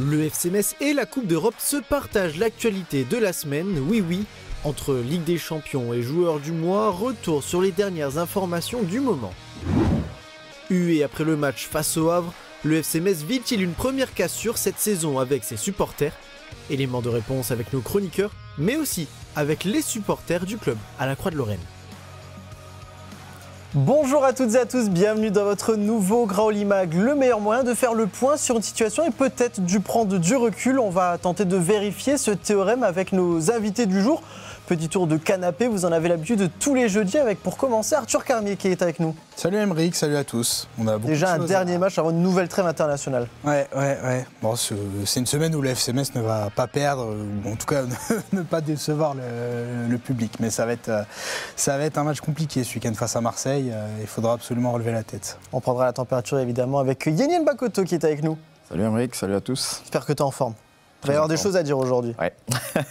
Le FC Metz et la Coupe d'Europe se partagent l'actualité de la semaine, oui, entre Ligue des Champions et joueurs du mois, retour sur les dernières informations du moment. Hué après le match face au Havre, le FC Metz vit-il une première cassure cette saison avec ses supporters? Élément de réponse avec nos chroniqueurs, mais aussi avec les supporters du club à la Croix-de-Lorraine. Bonjour à toutes et à tous, bienvenue dans votre nouveau Graoli Mag, le meilleur moyen de faire le point sur une situation et peut-être de prendre du recul. On va tenter de vérifier ce théorème avec nos invités du jour. Petit tour de canapé, vous en avez l'habitude tous les jeudis avec pour commencer Arthur Carmier qui est avec nous. Salut Aymeric, salut à tous. On a beaucoup Déjà de un dernier match avant une nouvelle trêve internationale. Ouais. Bon, c'est une semaine où le FC Metz ne va pas perdre, ou en tout cas ne pas décevoir le public. Mais ça va être un match compliqué ce week-end face à Marseille. Il faudra absolument relever la tête. On prendra la température évidemment avec Yenien Bakoto qui est avec nous. Salut Aymeric, salut à tous. J'espère que tu es en forme. Il va y avoir des choses à dire aujourd'hui. Ouais.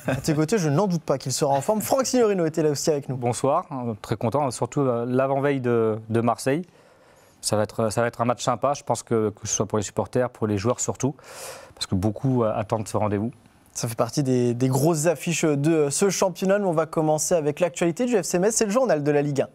À tes côtés, je n'en doute pas qu'il sera en forme. Franck Signorino était là aussi avec nous. Bonsoir, très content, surtout l'avant-veille de Marseille. Ça va être un match sympa, je pense que ce soit pour les supporters, pour les joueurs surtout, parce que beaucoup attendent ce rendez-vous. Ça fait partie des grosses affiches de ce championnat. Nous, on va commencer avec l'actualité du FC Metz, c'est le journal de la Ligue 1.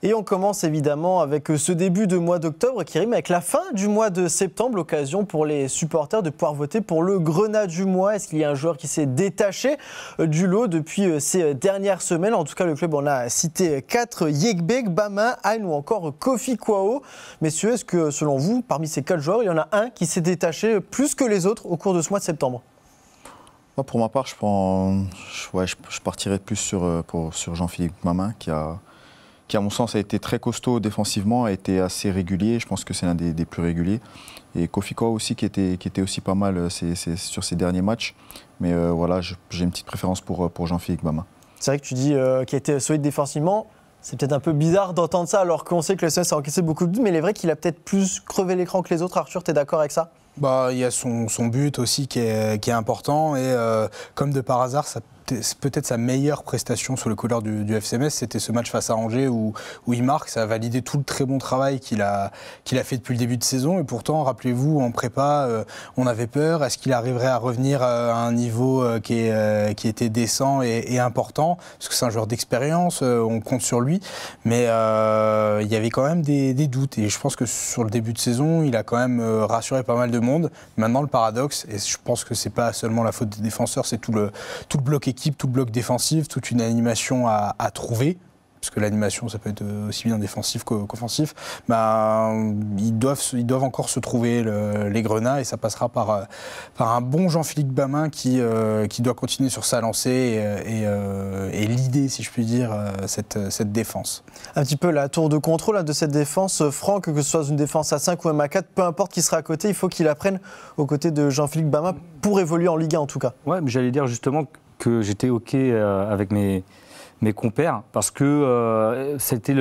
Et on commence évidemment avec ce début de mois d'octobre qui rime avec la fin du mois de septembre, l'occasion pour les supporters de pouvoir voter pour le Grenat du mois. Est-ce qu'il y a un joueur qui s'est détaché du lot depuis ces dernières semaines? En tout cas, le club en a cité 4, Yekbek, Bama, Hein ou encore Kofi Kwao. Messieurs, est-ce que selon vous, parmi ces 4 joueurs, il y en a un qui s'est détaché plus que les autres au cours de ce mois de septembre? Pour ma part, je partirais plus sur Jean-Philippe Mamin qui, à mon sens, a été très costaud défensivement, a été assez régulier. Je pense que c'est l'un des plus réguliers. Et Kofi Kwao aussi, qui était aussi pas mal sur ses derniers matchs. Mais voilà, j'ai une petite préférence pour Jean-Philippe Mamin. C'est vrai que tu dis qu'il a été solide défensivement. C'est peut-être un peu bizarre d'entendre ça alors qu'on sait que le CS a encaissé beaucoup de buts. Mais il est vrai qu'il a peut-être plus crevé l'écran que les autres. Arthur, tu es d'accord avec ça? Il y a son but aussi qui est important. Et comme de par hasard, c'est peut-être sa meilleure prestation sous les couleurs du FC Metz, c'était ce match face à Angers où il marque. Ça a validé tout le très bon travail qu'il a fait depuis le début de saison. Et pourtant, rappelez-vous, en prépa, on avait peur. Est-ce qu'il arriverait à revenir à un niveau qui était décent et important? Parce que c'est un joueur d'expérience, on compte sur lui. Mais il y avait quand même des doutes. Et je pense que sur le début de saison, il a quand même rassuré pas mal de monde. Maintenant, le paradoxe, et je pense que c'est pas seulement la faute des défenseurs, c'est tout le bloc équipe, tout le bloc défensif, toute une animation à trouver, parce que l'animation ça peut être aussi bien défensif qu'offensif. Ils doivent encore se trouver les Grenats et ça passera par un bon Jean-Philippe Bamin qui doit continuer sur sa lancée et l'idée, si je puis dire, cette défense. Un petit peu la tour de contrôle de cette défense, Franck, que ce soit une défense à 5 ou même à 4, peu importe qui sera à côté, il faut qu'il apprenne aux côtés de Jean-Philippe Bamin pour évoluer en Ligue 1 en tout cas. Ouais, mais j'allais dire justement que j'étais OK avec mes compères parce que c'était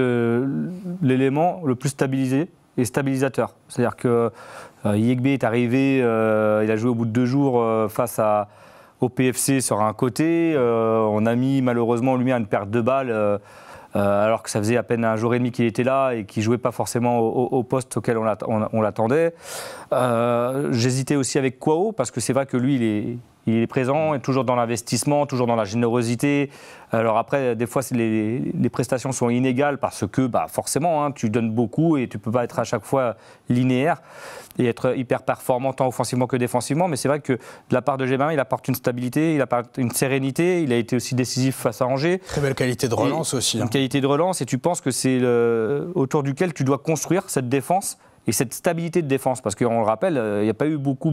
l'élément le plus stabilisé et stabilisateur. C'est-à-dire que Yekbe est arrivé, il a joué au bout de 2 jours face au PFC sur un côté. On a mis malheureusement lui une perte de balles alors que ça faisait à peine un jour et demi qu'il était là et qu'il ne jouait pas forcément au poste auquel on l'attendait. J'hésitais aussi avec Kwao parce que c'est vrai que lui, il est présent, est toujours dans l'investissement, toujours dans la générosité. Alors après, des fois, les prestations sont inégales parce que forcément, tu donnes beaucoup et tu ne peux pas être à chaque fois linéaire et être hyper performant tant offensivement que défensivement. Mais c'est vrai que de la part de Gébin, il apporte une stabilité, il apporte une sérénité. Il a été aussi décisif face à Angers. Très belle qualité de relance aussi. Une qualité de relance et tu penses que c'est autour duquel tu dois construire cette défense. Et cette stabilité de défense, parce qu'on le rappelle, il n'y a pas eu beaucoup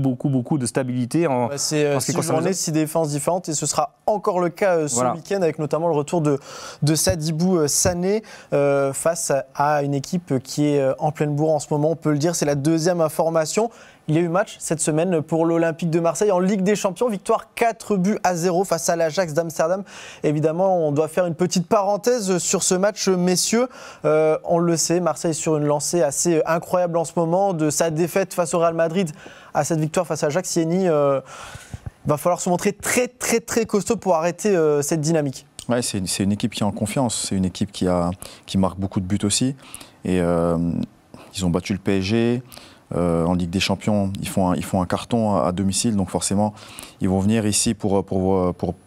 de stabilité en c'est 6 journées, 6 défenses différentes, et ce sera encore le cas ce week-end, avec notamment le retour de Sadibou Sané face à une équipe qui est en pleine bourre en ce moment, on peut le dire, c'est la deuxième information. Il y a eu match cette semaine pour l'Olympique de Marseille en Ligue des Champions. Victoire 4-0 face à l'Ajax d'Amsterdam. Évidemment, on doit faire une petite parenthèse sur ce match, messieurs. On le sait, Marseille sur une lancée assez incroyable en ce moment. De sa défaite face au Real Madrid à cette victoire face à l'Ajax, Yeni, va falloir se montrer très costaud pour arrêter cette dynamique. Ouais, c'est une équipe qui est en confiance. C'est une équipe qui marque beaucoup de buts aussi. Et Ils ont battu le PSG. En Ligue des Champions, ils font un carton à domicile, donc forcément, ils vont venir ici pour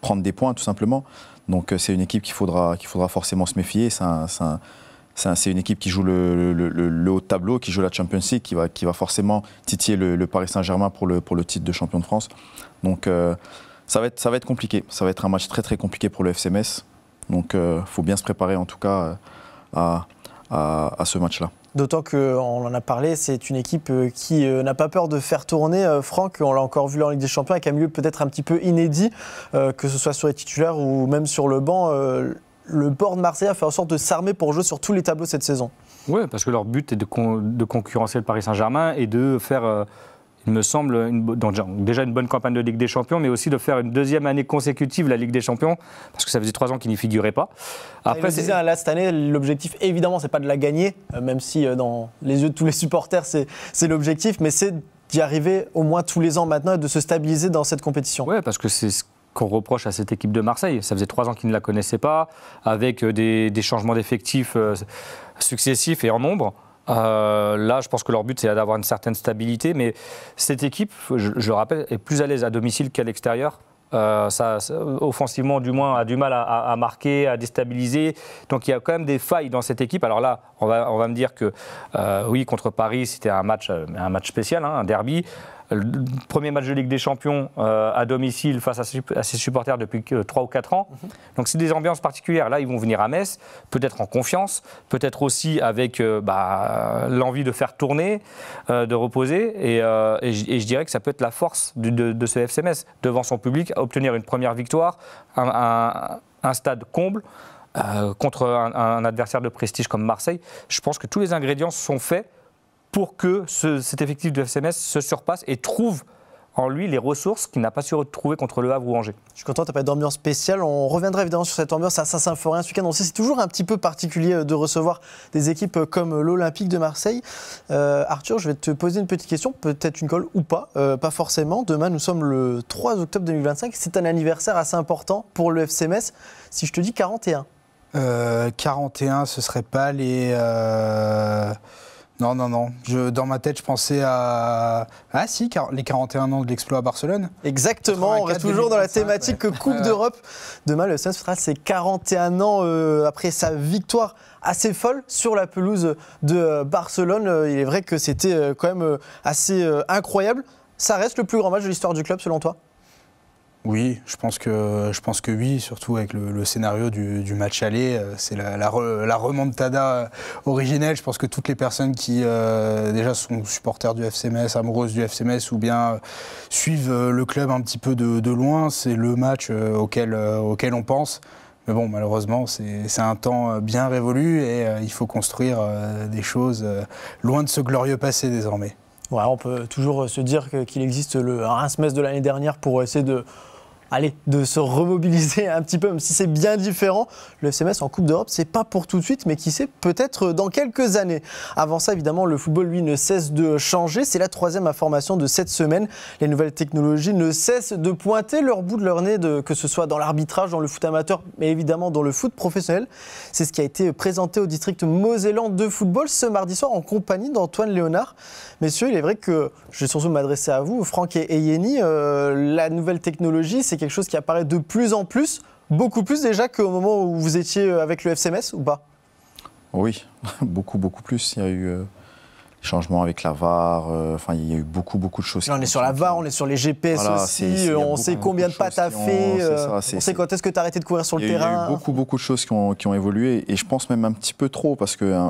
prendre des points, tout simplement. Donc c'est une équipe qu'il faudra forcément se méfier. C'est une équipe qui joue le haut de tableau, qui joue la Champions League, qui va forcément titiller le Paris Saint-Germain pour le titre de champion de France. Donc ça va être compliqué. Ça va être un match très très compliqué pour le FC Metz. Donc il faut bien se préparer en tout cas à ce match-là. D'autant qu'on en a parlé, c'est une équipe qui n'a pas peur de faire tourner. Franck, on l'a encore vu en Ligue des Champions avec un milieu peut-être un petit peu inédit, que ce soit sur les titulaires ou même sur le banc. Le board Marseille a fait en sorte de s'armer pour jouer sur tous les tableaux cette saison. Oui, parce que leur but est de concurrencer le Paris Saint-Germain et de faire, il me semble, déjà une bonne campagne de Ligue des Champions, mais aussi de faire une deuxième année consécutive la Ligue des Champions, parce que ça faisait 3 ans qu'ils n'y figuraient pas. Après, là, cette année, l'objectif, évidemment, c'est pas de la gagner, même si dans les yeux de tous les supporters, c'est l'objectif, mais c'est d'y arriver au moins tous les ans maintenant et de se stabiliser dans cette compétition. Oui, parce que c'est ce qu'on reproche à cette équipe de Marseille. Ça faisait 3 ans qu'ils ne la connaissaient pas, avec des changements d'effectifs successifs et en nombre. Là, je pense que leur but, c'est d'avoir une certaine stabilité, mais cette équipe, je le rappelle, est plus à l'aise à domicile qu'à l'extérieur. Offensivement, du moins, a du mal à marquer, à déstabiliser. Donc, il y a quand même des failles dans cette équipe. Alors là, on va me dire que oui, contre Paris, c'était un match spécial, un derby. Le premier match de Ligue des Champions à domicile face à ses supporters depuis 3 ou 4 ans. Donc c'est des ambiances particulières. Là, ils vont venir à Metz, peut-être en confiance, peut-être aussi avec l'envie de faire tourner, de reposer. Et je dirais que ça peut être la force de ce FC Metz, devant son public, à obtenir une première victoire, un stade comble, contre un adversaire de prestige comme Marseille. Je pense que tous les ingrédients sont faits pour que cet effectif de FC Metz se surpasse et trouve en lui les ressources qu'il n'a pas su retrouver contre Le Havre ou Angers. Je suis content, tu n'as pas d'ambiance spéciale. On reviendra évidemment sur cette ambiance à Saint-Symphorien ce week-end. On sait c'est toujours un petit peu particulier de recevoir des équipes comme l'Olympique de Marseille. Arthur, je vais te poser une petite question, peut-être une colle ou pas, pas forcément. Demain, nous sommes le 3 octobre 2025. C'est un anniversaire assez important pour le FC Metz. Si je te dis 41. 41, ce ne serait pas les... Non. Dans ma tête, je pensais à... Ah si, les 41 ans de l'exploit à Barcelone. Exactement, on reste toujours dans la thématique Coupe d'Europe. Demain, le FC fera ses 41 ans après sa victoire assez folle sur la pelouse de Barcelone. Il est vrai que c'était quand même assez incroyable. Ça reste le plus grand match de l'histoire du club, selon toi ? Oui, je pense que oui, surtout avec le scénario du match aller. C'est la remontada originelle. Je pense que toutes les personnes qui déjà sont supporters du FC Metz, amoureuses du FC Metz ou bien suivent le club un petit peu de loin, c'est le match auquel on pense. Mais bon, malheureusement, c'est un temps bien révolu et il faut construire des choses loin de ce glorieux passé désormais. Ouais, on peut toujours se dire qu'il existe un Reims-Metz de l'année dernière pour essayer de se remobiliser un petit peu, même si c'est bien différent. Le FC Metz en Coupe d'Europe, c'est pas pour tout de suite, mais qui sait, peut-être dans quelques années. Avant ça, évidemment, le football, lui, ne cesse de changer. C'est la 3e information de cette semaine. Les nouvelles technologies ne cessent de pointer leur bout de leur nez, que ce soit dans l'arbitrage, dans le foot amateur, mais évidemment dans le foot professionnel. C'est ce qui a été présenté au district mosellan de football ce mardi soir en compagnie d'Antoine Léonard. Messieurs, il est vrai que, je vais surtout m'adresser à vous, Franck et Yeni, la nouvelle technologie, c'est quelque chose qui apparaît de plus en plus, beaucoup plus déjà qu'au moment où vous étiez avec le FC Metz ou pas ? Oui, beaucoup plus. Il y a eu changements avec la VAR, il y a eu beaucoup de choses. Là, on est sur la VAR, on est sur les GPS aussi, on sait combien de pas tu as fait, on sait quand est-ce que tu as arrêté de courir sur le terrain. Il y a eu beaucoup de choses qui ont évolué et je pense même un petit peu trop parce que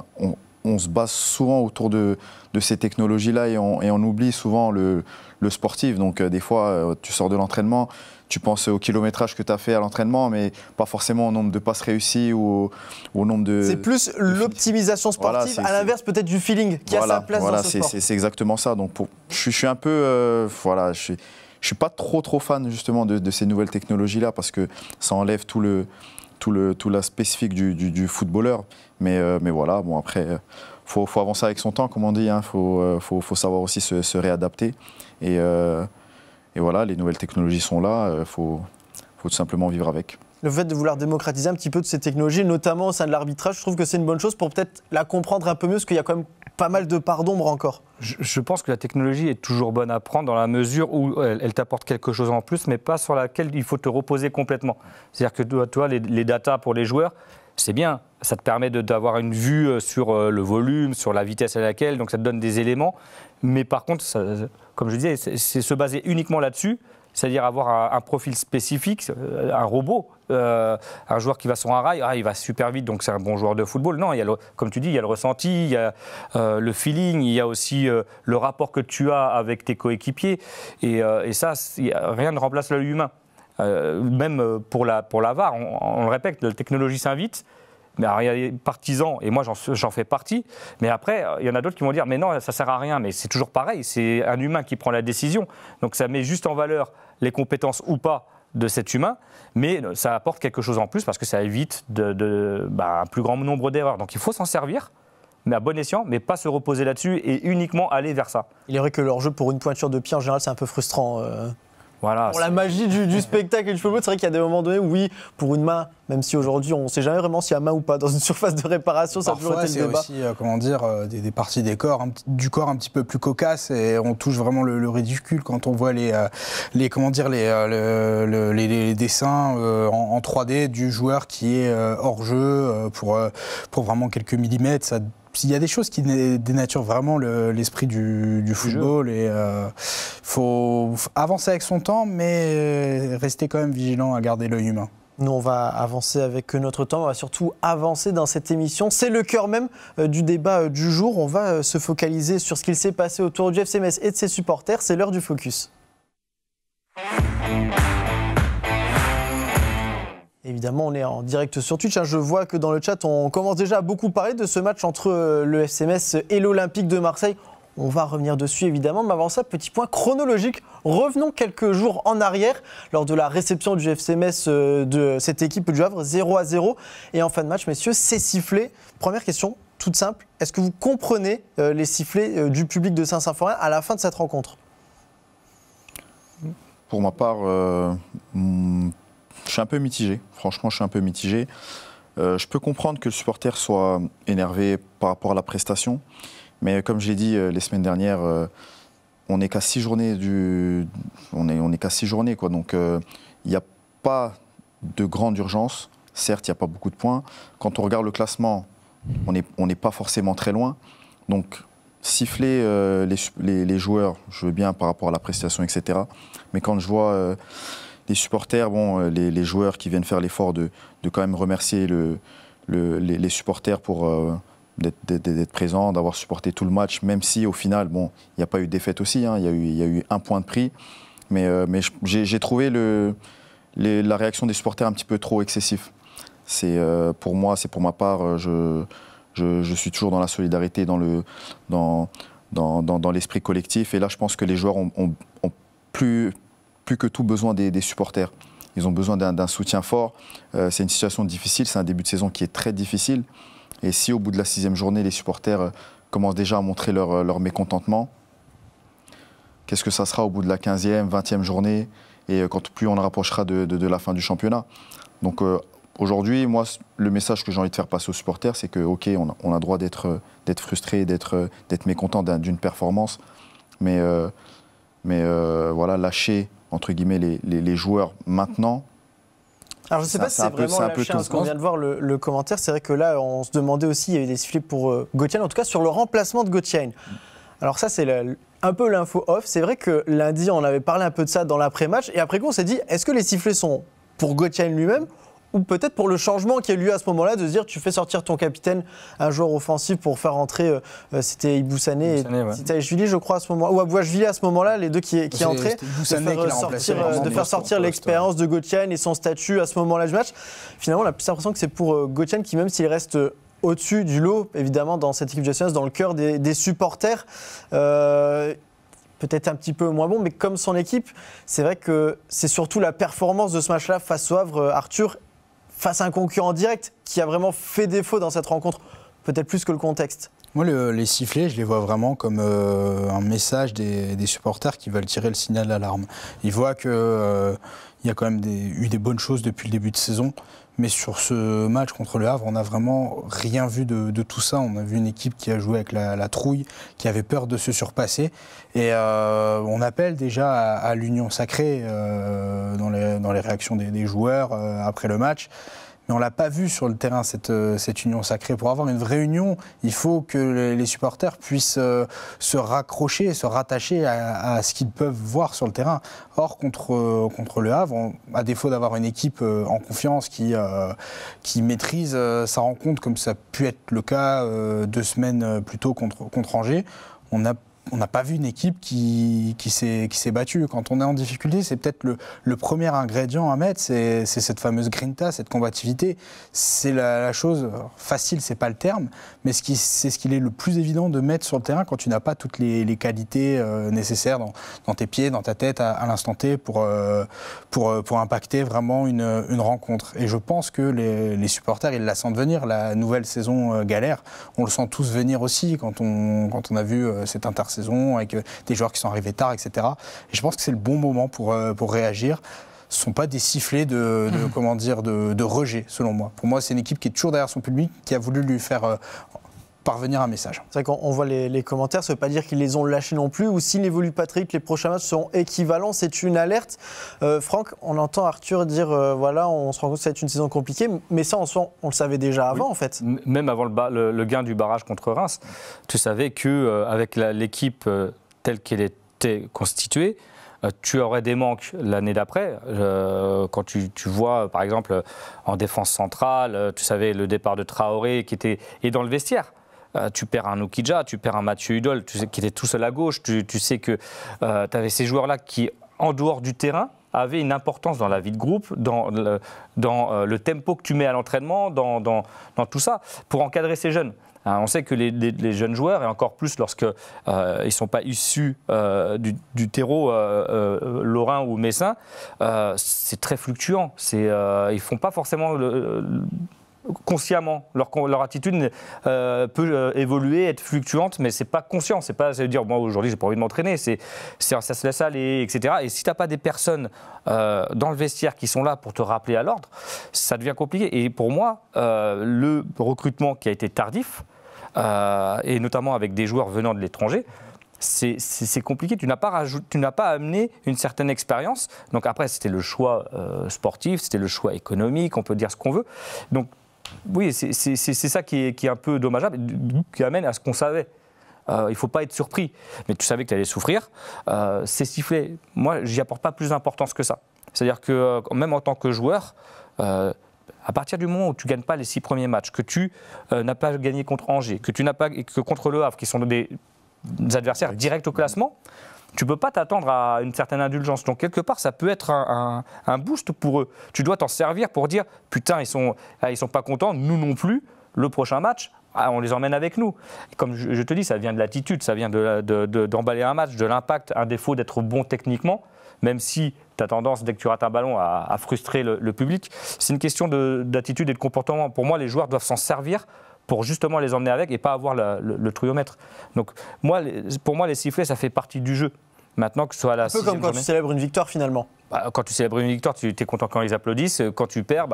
on se base souvent autour de ces technologies-là et on oublie souvent le sportif. Donc des fois, tu sors de l'entraînement, tu penses au kilométrage que tu as fait à l'entraînement, mais pas forcément au nombre de passes réussies ou au nombre de... C'est plus l'optimisation sportive, à l'inverse peut-être du feeling qui a sa place dans ce sport. C'est exactement ça. Donc je suis un peu... je suis pas trop fan justement de ces nouvelles technologies-là parce que ça enlève tout la spécifique du footballeur. Mais voilà, bon après, faut avancer avec son temps, comme on dit. Faut savoir aussi se réadapter. Et voilà, les nouvelles technologies sont là. Faut tout simplement vivre avec. Le fait de vouloir démocratiser un petit peu de ces technologies, notamment au sein de l'arbitrage, je trouve que c'est une bonne chose pour peut-être la comprendre un peu mieux, parce qu'il y a quand même pas mal de part d'ombre encore. Je pense que la technologie est toujours bonne à prendre dans la mesure où elle t'apporte quelque chose en plus, mais pas sur laquelle il faut te reposer complètement. C'est-à-dire que toi, les datas pour les joueurs, c'est bien, ça te permet d'avoir une vue sur le volume, sur la vitesse à laquelle, donc ça te donne des éléments. Mais par contre, ça, comme je disais, c'est se baser uniquement là-dessus, c'est-à-dire avoir un profil spécifique, un robot, un joueur qui va sur un rail, il va super vite, donc c'est un bon joueur de football. Non, comme tu dis, il y a le ressenti, il y a le feeling, il y a aussi le rapport que tu as avec tes coéquipiers. Et ça, rien ne remplace l'œil humain. Même pour la VAR, on le répète, la technologie s'invite. Mais il y a des partisans, et moi j'en fais partie, mais après, il y en a d'autres qui vont dire « mais non, ça ne sert à rien », mais c'est toujours pareil, c'est un humain qui prend la décision. Donc ça met juste en valeur les compétences ou pas de cet humain, mais ça apporte quelque chose en plus parce que ça évite un plus grand nombre d'erreurs. Donc il faut s'en servir, mais à bon escient, mais pas se reposer là-dessus et uniquement aller vers ça. Il est vrai que leur jeu pour une pointure de pied, en général, c'est un peu frustrant. Voilà, pour la magie du spectacle et du football, c'est vrai qu'il y a des moments donnés où oui, pour une main, même si aujourd'hui on ne sait jamais vraiment s'il y a main ou pas dans une surface de réparation, ça a toujours été le débat. C'est aussi, des parties du corps un petit peu plus cocasses et on touche vraiment le ridicule quand on voit les dessins en 3D du joueur qui est hors jeu pour vraiment quelques millimètres. Il y a des choses qui dénaturent vraiment l'esprit du football et faut avancer avec son temps, mais rester quand même vigilant à garder l'œil humain. Nous, on va avancer avec notre temps, on va surtout avancer dans cette émission. C'est le cœur même du débat du jour. On va se focaliser sur ce qu'il s'est passé autour du FC Metz et de ses supporters. C'est l'heure du focus. Évidemment, on est en direct sur Twitch. Je vois que dans le chat, on commence déjà à beaucoup parler de ce match entre le FC Metz et l'Olympique de Marseille. On va revenir dessus, évidemment. Mais avant ça, petit point chronologique. Revenons quelques jours en arrière, lors de la réception du FC Metz de cette équipe du Havre, 0-0. Et en fin de match, messieurs, c'est sifflé. Première question, toute simple. Est-ce que vous comprenez les sifflets du public de Saint-Symphorien à la fin de cette rencontre ? Pour ma part, je suis un peu mitigé. Franchement, je suis un peu mitigé. Je peux comprendre que le supporter soit énervé par rapport à la prestation. Mais comme je l'ai dit les semaines dernières, on n'est qu'à 6 journées on est qu'à 6 journées, quoi. Donc il n'y a pas de grande urgence. Certes, il n'y a pas beaucoup de points. Quand on regarde le classement, on n'est pas forcément très loin. Donc siffler les joueurs, je veux bien par rapport à la prestation, etc. Mais quand je vois les supporters, les joueurs qui viennent faire l'effort de quand même remercier les supporters pour d'être présents, d'avoir supporté tout le match, même si au final, il n'y a pas eu de défaite aussi, hein, il y a eu un point de prix, mais j'ai trouvé la réaction des supporters un petit peu trop excessif. Pour moi, c'est pour ma part, je suis toujours dans la solidarité, dans l'esprit collectif, et là je pense que les joueurs ont plus que tout besoin des supporters. Ils ont besoin d'un soutien fort. C'est une situation difficile, c'est un début de saison qui est très difficile. Et si au bout de la 6e journée, les supporters commencent déjà à montrer leur mécontentement, qu'est-ce que ça sera au bout de la 15e, 20e journée, et quand plus on rapprochera de la fin du championnat. Donc aujourd'hui, moi, le message que j'ai envie de faire passer aux supporters, c'est que ok, on a le droit d'être frustré, d'être mécontent d'une performance, mais voilà, lâcher entre guillemets les joueurs maintenant. Alors je ne sais pas si c'est vraiment lâché, parce qu'on vient de voir le commentaire. C'est vrai que là, on se demandait aussi, il y avait des sifflets pour Gauthier, en tout cas sur le remplacement de Gauthier. Alors ça, c'est un peu l'info off. C'est vrai que lundi, on avait parlé un peu de ça dans l'après-match. Et après coup, on s'est dit, est-ce que les sifflets sont pour Gauthier lui-même ou peut-être pour le changement qui a eu lieu à ce moment-là, de se dire tu fais sortir ton capitaine, un joueur offensif pour faire rentrer, c'était Iboussane et Titaïchvili, je crois, à ce moment-là, ou Abouachvili à ce moment-là, les deux qui entraient, de faire sortir l'expérience de Gauthier et son statut à ce moment-là du match. Finalement, on a plus l'impression que c'est pour Gauthier qui, même s'il reste au-dessus du lot, évidemment, dans cette équipe de SNS, dans le cœur des supporters, peut-être un petit peu moins bon, mais comme son équipe, c'est vrai que c'est surtout la performance de ce match-là face au Havre, Arthur, face à un concurrent direct qui a vraiment fait défaut dans cette rencontre, peut-être plus que le contexte. Moi, les sifflets, je les vois vraiment comme un message des supporters qui veulent tirer le signal d'alarme. Ils voient qu'il y a quand même eu des bonnes choses depuis le début de saison. Mais sur ce match contre le Havre, on n'a vraiment rien vu de tout ça. On a vu une équipe qui a joué avec la trouille, qui avait peur de se surpasser. Et on appelle déjà à l'union sacrée dans les réactions des joueurs après le match. Mais on ne l'a pas vu sur le terrain, cette union sacrée. Pour avoir une vraie union, il faut que les supporters puissent se raccrocher, se rattacher à ce qu'ils peuvent voir sur le terrain. Or, contre le Havre, à défaut d'avoir une équipe en confiance qui maîtrise sa rencontre, comme ça a pu être le cas 2 semaines plus tôt contre Angers, on n'a pas vu une équipe qui s'est battue. Quand on est en difficulté, c'est peut-être le premier ingrédient à mettre, c'est cette fameuse grinta, cette combativité. C'est la chose facile, c'est pas le terme, mais c'est ce qu'il est le plus évident de mettre sur le terrain quand tu n'as pas toutes les qualités nécessaires dans tes pieds, dans ta tête à l'instant T pour impacter vraiment une rencontre. Et je pense que les supporters, ils la sentent venir. La nouvelle saison galère, on le sent tous venir aussi quand on a vu cette intersaison avec des joueurs qui sont arrivés tard, etc. Et je pense que c'est le bon moment pour réagir. Ce ne sont pas des sifflets de rejet, selon moi. Pour moi, c'est une équipe qui est toujours derrière son public, qui a voulu lui faire parvenir un message. C'est vrai qu'on voit les commentaires, ça ne veut pas dire qu'ils les ont lâchés non plus, ou s'il n'évolue pas très vite, les prochains matchs seront équivalents, c'est une alerte. Franck, on entend Arthur dire, voilà, on se rend compte que ça va être une saison compliquée, mais ça, on le savait déjà avant, en fait. Même avant le gain du barrage contre Reims, tu savais qu'avec l'équipe telle qu'elle était constituée, tu aurais des manques l'année d'après. Quand tu vois, par exemple, en défense centrale, tu savais le départ de Traoré et dans le vestiaire. Tu perds un Oukidja, tu perds un Mathieu Hudol, qui était tout seul à gauche. Tu sais que tu avais ces joueurs-là qui, en dehors du terrain, avaient une importance dans la vie de groupe, dans le tempo que tu mets à l'entraînement, dans tout ça, pour encadrer ces jeunes. On sait que les jeuns joueurs, et encore plus lorsqu'ils ne sont pas issus du terreau lorrain ou messin, c'est très fluctuant. Ils ne font pas forcément consciemment. Leur attitude peut évoluer, être fluctuante, mais c'est pas conscient. C'est pas dire, moi aujourd'hui j'ai pas envie de m'entraîner. Ça se laisse aller, etc. Et si t'as pas des personnes dans le vestiaire qui sont là pour te rappeler à l'ordre, ça devient compliqué. Et pour moi, le recrutement qui a été tardif, et notamment avec des joueurs venant de l'étranger, c'est compliqué. Tu n'as pas amené une certaine expérience. Donc après, c'était le choix sportif, c'était le choix économique, on peut dire ce qu'on veut. Donc oui, c'est ça qui est un peu dommageable, qui amène à ce qu'on savait. Il ne faut pas être surpris. Mais tu savais que tu allais souffrir. C'est sifflé. Moi, j'y apporte pas plus d'importance que ça. C'est-à-dire que même en tant que joueur, à partir du moment où tu ne gagnes pas les 6 premiers matchs, que tu n'as pas gagné contre Angers, que contre le Havre, qui sont des adversaires directs au classement, tu ne peux pas t'attendre à une certaine indulgence. Donc quelque part, ça peut être un boost pour eux. Tu dois t'en servir pour dire « Putain, ils sont pas contents, nous non plus, le prochain match, on les emmène avec nous. » Comme je te dis, ça vient de l'attitude, ça vient d'emballer un match, de l'impact, un défaut d'être bon techniquement, même si tu as tendance, dès que tu rates un ballon, à frustrer le public. C'est une question d'attitude et de comportement. Pour moi, les joueurs doivent s'en servir pour justement les emmener avec et pas avoir le trouillomètre. Donc pour moi, les sifflets, ça fait partie du jeu. Maintenant que ce soit à la 6e journée. Un peu comme quand tu célèbres une victoire finalement. Quand tu célèbres une victoire, tu es content quand ils applaudissent. Quand tu perds,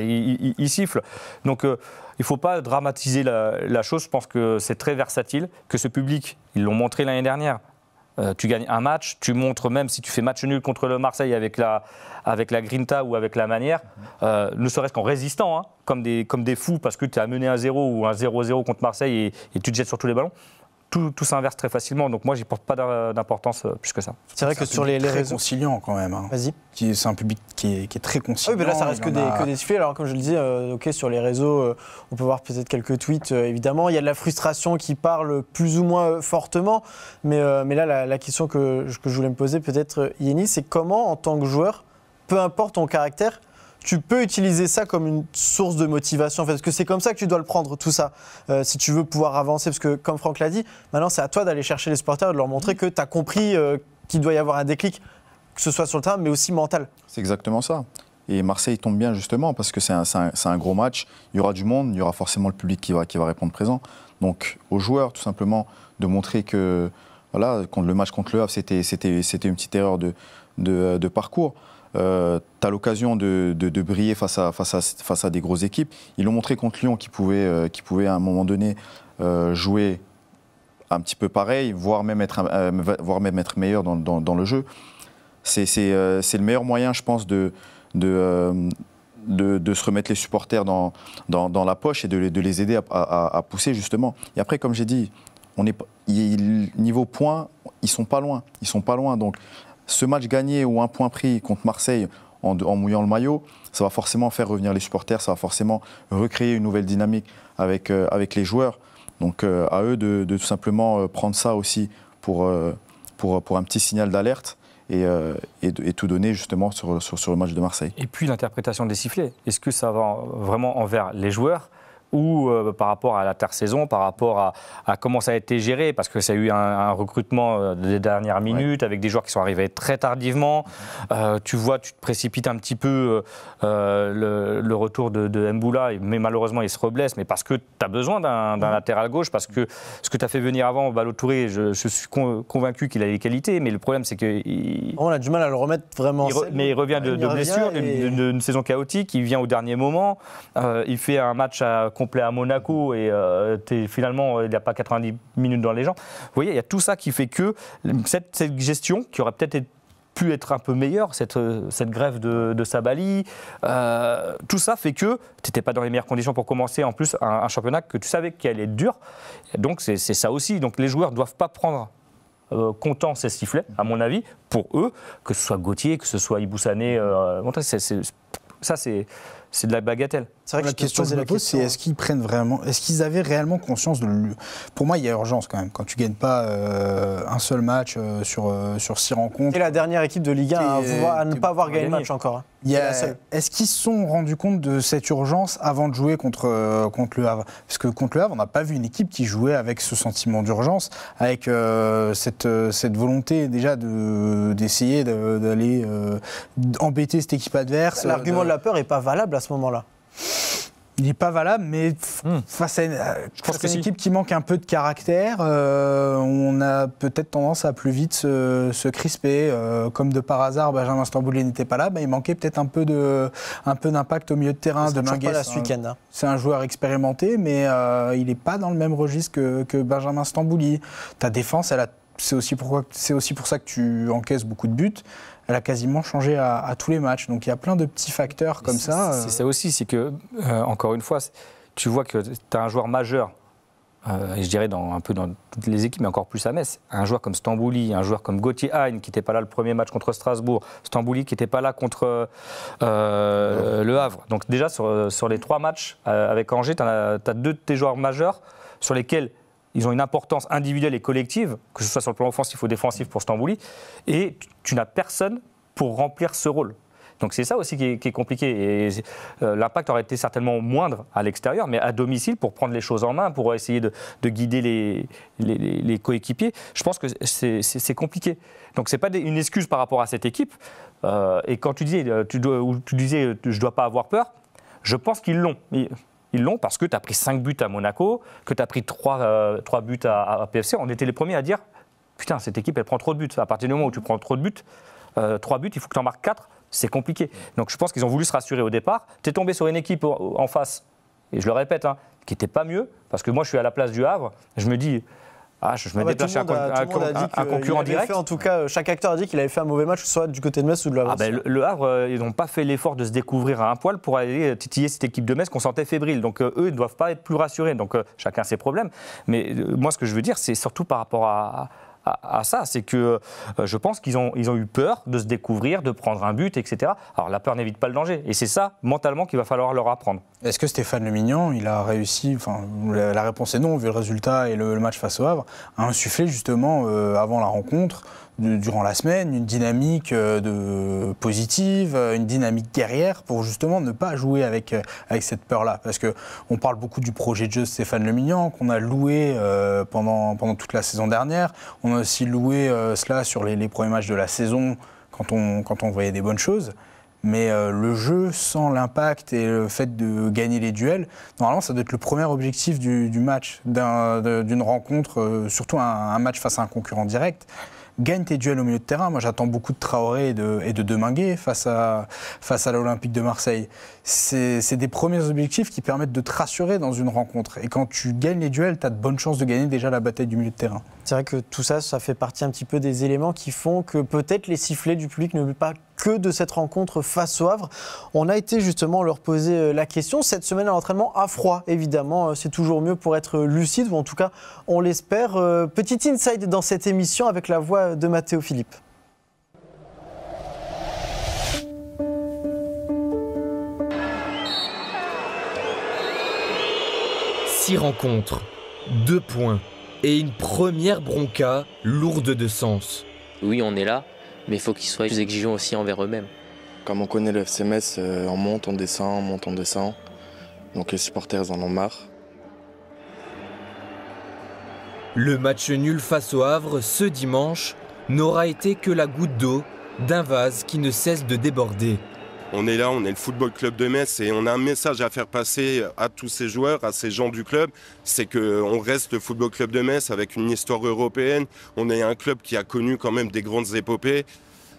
ils sifflent. Donc il ne faut pas dramatiser la chose. Je pense que c'est très versatile, que ce public, ils l'ont montré l'année dernière. Tu gagnes un match, tu montres même si tu fais match nul contre le Marseille avec la grinta ou avec la manière, ne serait-ce qu'en résistant, hein, comme des fous parce que tu as mené un 0 ou un 0-0 contre Marseille et tu te jettes sur tous les ballons. Tout s'inverse très facilement, donc moi j'y porte pas d'importance plus que ça. C'est vrai que sur les réseaux, très conciliant quand même. Hein. Vas-y. C'est un public qui est très conciliant. Oui, mais là ça reste que des sifflets. Alors comme je le disais, ok, sur les réseaux, on peut voir peut-être quelques tweets. Évidemment, il y a de la frustration qui parle plus ou moins fortement, mais là la question que je voulais me poser peut-être, Yeni, c'est comment en tant que joueur, peu importe ton caractère, tu peux utiliser ça comme une source de motivation, en fait, parce que c'est comme ça que tu dois le prendre, tout ça, si tu veux pouvoir avancer. Parce que, comme Franck l'a dit, maintenant, c'est à toi d'aller chercher les supporters et de leur montrer que tu as compris qu'il doit y avoir un déclic, que ce soit sur le terrain, mais aussi mental. C'est exactement ça. Et Marseille tombe bien justement parce que c'est un gros match. Il y aura du monde, il y aura forcément le public qui va répondre présent. Donc aux joueurs, tout simplement, de montrer que voilà, le match contre le Havre, c'était une petite erreur de parcours. Tu as l'occasion de briller face à des grosses équipes. Ils l'ont montré contre Lyon qui pouvait à un moment donné jouer un petit peu pareil, voire même être meilleur dans le jeu. C'est le meilleur moyen, je pense, de se remettre les supporters dans la poche et de les aider à pousser justement. Et après, comme j'ai dit, niveau points, ils sont pas loin. Donc, ce match gagné ou un point pris contre Marseille en mouillant le maillot, ça va forcément faire revenir les supporters, ça va forcément recréer une nouvelle dynamique avec les joueurs. Donc, à eux de tout simplement prendre ça aussi pour un petit signal d'alerte. Et tout donner justement sur le match de Marseille. Et puis l'interprétation des sifflets, est-ce que ça va vraiment envers les joueurs ou par rapport à l'intersaison, par rapport à comment ça a été géré, parce que ça a eu un recrutement des dernières minutes, avec des joueurs qui sont arrivés très tardivement. Tu te précipites un petit peu le retour de Mboula, mais malheureusement il se reblesse, mais parce que tu as besoin d'un latéral gauche, parce que ce que tu as fait venir avant, Ballo-Touré, je suis convaincu qu'il a les qualités, mais le problème c'est que... On a du mal à le remettre vraiment. Mais il revient de blessure, d'une saison chaotique, il vient au dernier moment, il fait un match complet à Monaco et finalement il n'y a pas 90 minutes dans les jambes. Vous voyez, il y a tout ça qui fait que cette gestion qui aurait peut-être pu être un peu meilleure, cette grève de Sabali, tout ça fait que tu n'étais pas dans les meilleures conditions pour commencer en plus un championnat que tu savais qu'il allait être dur. Donc c'est ça aussi. Donc les joueurs ne doivent pas prendre comptant ces sifflets, à mon avis, pour eux, que ce soit Gauthier, que ce soit Ibou-Sané, ça c'est de la bagatelle. C'est vrai que la question que je me pose, c'est est-ce qu'ils avaient réellement conscience de lui. Pour moi, il y a urgence quand même. Quand tu gagnes pas un seul match sur 6 rencontres. Et la dernière équipe de Ligue 1 à ne pas avoir gagné le match encore. Est-ce qu'ils se sont rendus compte de cette urgence avant de jouer contre le Havre? Parce que contre le Havre, on n'a pas vu une équipe qui jouait avec ce sentiment d'urgence, avec cette volonté déjà d'essayer d'aller embêter cette équipe adverse. L'argument de la peur n'est pas valable à ce moment-là. Il n'est pas valable, mais face à une équipe qui manque un peu de caractère, on a peut-être tendance à plus vite se crisper. Comme de par hasard, Benjamin Stambouli n'était pas là, il manquait peut-être un peu d'impact au milieu de terrain. De Dominguez, ce week-end. C'est un joueur expérimenté, mais il n'est pas dans le même registre que Benjamin Stambouli. Ta défense, c'est aussi pour ça que tu encaisses beaucoup de buts. Elle a quasiment changé à tous les matchs. Donc il y a plein de petits facteurs comme ça. C'est ça aussi, c'est que, encore une fois, tu vois que tu as un joueur majeur, et je dirais un peu dans toutes les équipes, mais encore plus à Metz. Un joueur comme Stambouli, un joueur comme Gauthier Hein, qui n'était pas là le premier match contre Strasbourg, Stambouli qui n'était pas là contre le Havre. Donc déjà, sur les 3 matchs avec Angers, tu as 2 de tes joueurs majeurs sur lesquels ils ont une importance individuelle et collective, que ce soit sur le plan offensif ou défensif pour Stambouli, et tu n'as personne pour remplir ce rôle. Donc c'est ça aussi qui est compliqué. Et l'impact aurait été certainement moindre à l'extérieur, mais à domicile, pour prendre les choses en main, pour essayer de guider les coéquipiers, je pense que c'est compliqué. Donc ce n'est pas une excuse par rapport à cette équipe. Et quand tu disais je ne dois pas avoir peur, je pense qu'ils l'ont. Ils l'ont parce que tu as pris 5 buts à Monaco, que tu as pris 3 buts à PFC. On était les premiers à dire putain, cette équipe, elle prend trop de buts. À partir du moment où tu prends trop de buts, 3 buts, il faut que tu en marques 4, c'est compliqué. Donc je pense qu'ils ont voulu se rassurer au départ. Tu es tombé sur une équipe en face, et je le répète, qui n'était pas mieux, parce que moi je suis à la place du Havre, je me dis. Je me déplace chez un concurrent direct. En tout cas, chaque acteur a dit qu'il avait fait un mauvais match, que ce soit du côté de Metz ou de le Havre. Le Havre, ils n'ont pas fait l'effort de se découvrir à un poil pour aller titiller cette équipe de Metz qu'on sentait fébrile. Donc eux, ils ne doivent pas être plus rassurés. Donc chacun ses problèmes. Mais moi, ce que je veux dire, c'est surtout par rapport à ça, c'est que je pense qu'ils ont eu peur de se découvrir, de prendre un but, etc. Alors la peur n'évite pas le danger, et c'est ça mentalement qu'il va falloir leur apprendre. Est-ce que Stéphane Le Mignan, il a réussi, la réponse est non, vu le résultat et le match face au Havre, à insuffler justement avant la rencontre, durant la semaine, une dynamique positive, une dynamique guerrière pour justement ne pas jouer avec cette peur-là. Parce qu'on parle beaucoup du projet de jeu de Stéphane Le Mignan, qu'on a loué pendant toute la saison dernière. On a aussi loué cela sur les premiers matchs de la saison quand on voyait des bonnes choses. Mais le jeu, sans l'impact et le fait de gagner les duels, normalement, ça doit être le premier objectif du match, d'une rencontre, surtout un match face à un concurrent direct. Gagne tes duels au milieu de terrain. Moi, j'attends beaucoup de Traoré et de Deminguet face à l'Olympique de Marseille. C'est des premiers objectifs qui permettent de te rassurer dans une rencontre. Et quand tu gagnes les duels, tu as de bonnes chances de gagner déjà la bataille du milieu de terrain. C'est vrai que tout ça, ça fait partie un petit peu des éléments qui font que peut-être les sifflets du public ne veulent pas que de cette rencontre face au Havre. On a été justement leur poser la question. Cette semaine à l'entraînement à froid, évidemment, c'est toujours mieux pour être lucide, ou en tout cas, on l'espère. Petit inside dans cette émission avec la voix de Matteo Philippe. Six rencontres, 2 points et une première bronca lourde de sens. Oui, on est là, mais il faut qu'ils soient plus exigeants aussi envers eux-mêmes. Comme on connaît le FC Metz, on monte, on descend, on monte, on descend. Donc les supporters en ont marre. Le match nul face au Havre ce dimanche n'aura été que la goutte d'eau d'un vase qui ne cesse de déborder. On est là, on est le Football Club de Metz et on a un message à faire passer à tous ces joueurs, à ces gens du club. C'est qu'on reste le Football Club de Metz avec une histoire européenne. On est un club qui a connu quand même des grandes épopées.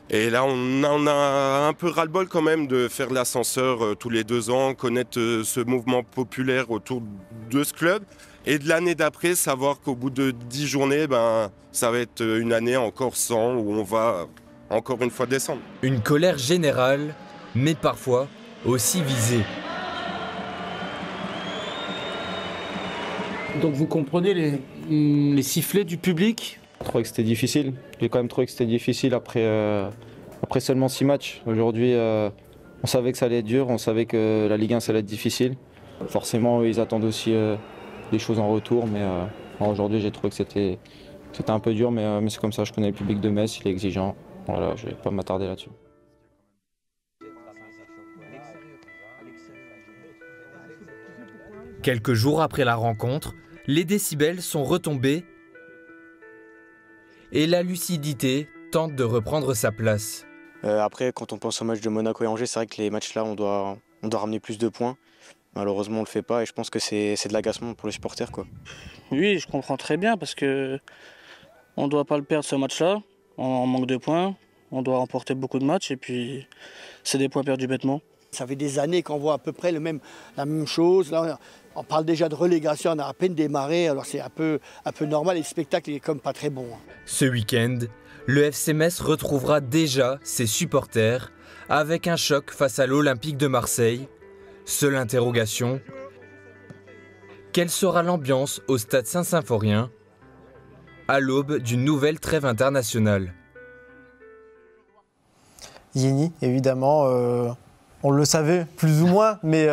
Et là, on a un peu ras-le-bol quand même de faire l'ascenseur tous les 2 ans, connaître ce mouvement populaire autour de ce club. Et de l'année d'après, savoir qu'au bout de 10 journées, ça va être une année encore sans, où on va encore une fois descendre. Une colère générale, mais parfois aussi visée. Donc vous comprenez les sifflets du public ? Je trouvais que c'était difficile. J'ai quand même trouvé que c'était difficile après seulement 6 matchs. Aujourd'hui, on savait que ça allait être dur, on savait que la Ligue 1 ça allait être difficile. Forcément, ils attendent aussi des choses en retour, mais aujourd'hui j'ai trouvé que c'était un peu dur, mais c'est comme ça, je connais le public de Metz, il est exigeant. Voilà, je ne vais pas m'attarder là-dessus. Quelques jours après la rencontre, les décibels sont retombés et la lucidité tente de reprendre sa place. Après, quand on pense au match de Monaco et Angers, c'est vrai que les matchs là, on doit ramener plus de points. Malheureusement, on ne le fait pas et je pense que c'est de l'agacement pour les supporters, quoi. Oui, je comprends très bien parce que on ne doit pas le perdre ce match-là. On manque de points, on doit remporter beaucoup de matchs et puis c'est des points perdus bêtement. Ça fait des années qu'on voit à peu près la même chose. Là, on parle déjà de relégation, on a à peine démarré, alors c'est un peu normal et le spectacle est comme pas très bon. Ce week-end, le FC Metz retrouvera déjà ses supporters avec un choc face à l'Olympique de Marseille. Seule interrogation, quelle sera l'ambiance au stade Saint-Symphorien à l'aube d'une nouvelle trêve internationale? Yeni, évidemment, on le savait plus ou moins, mais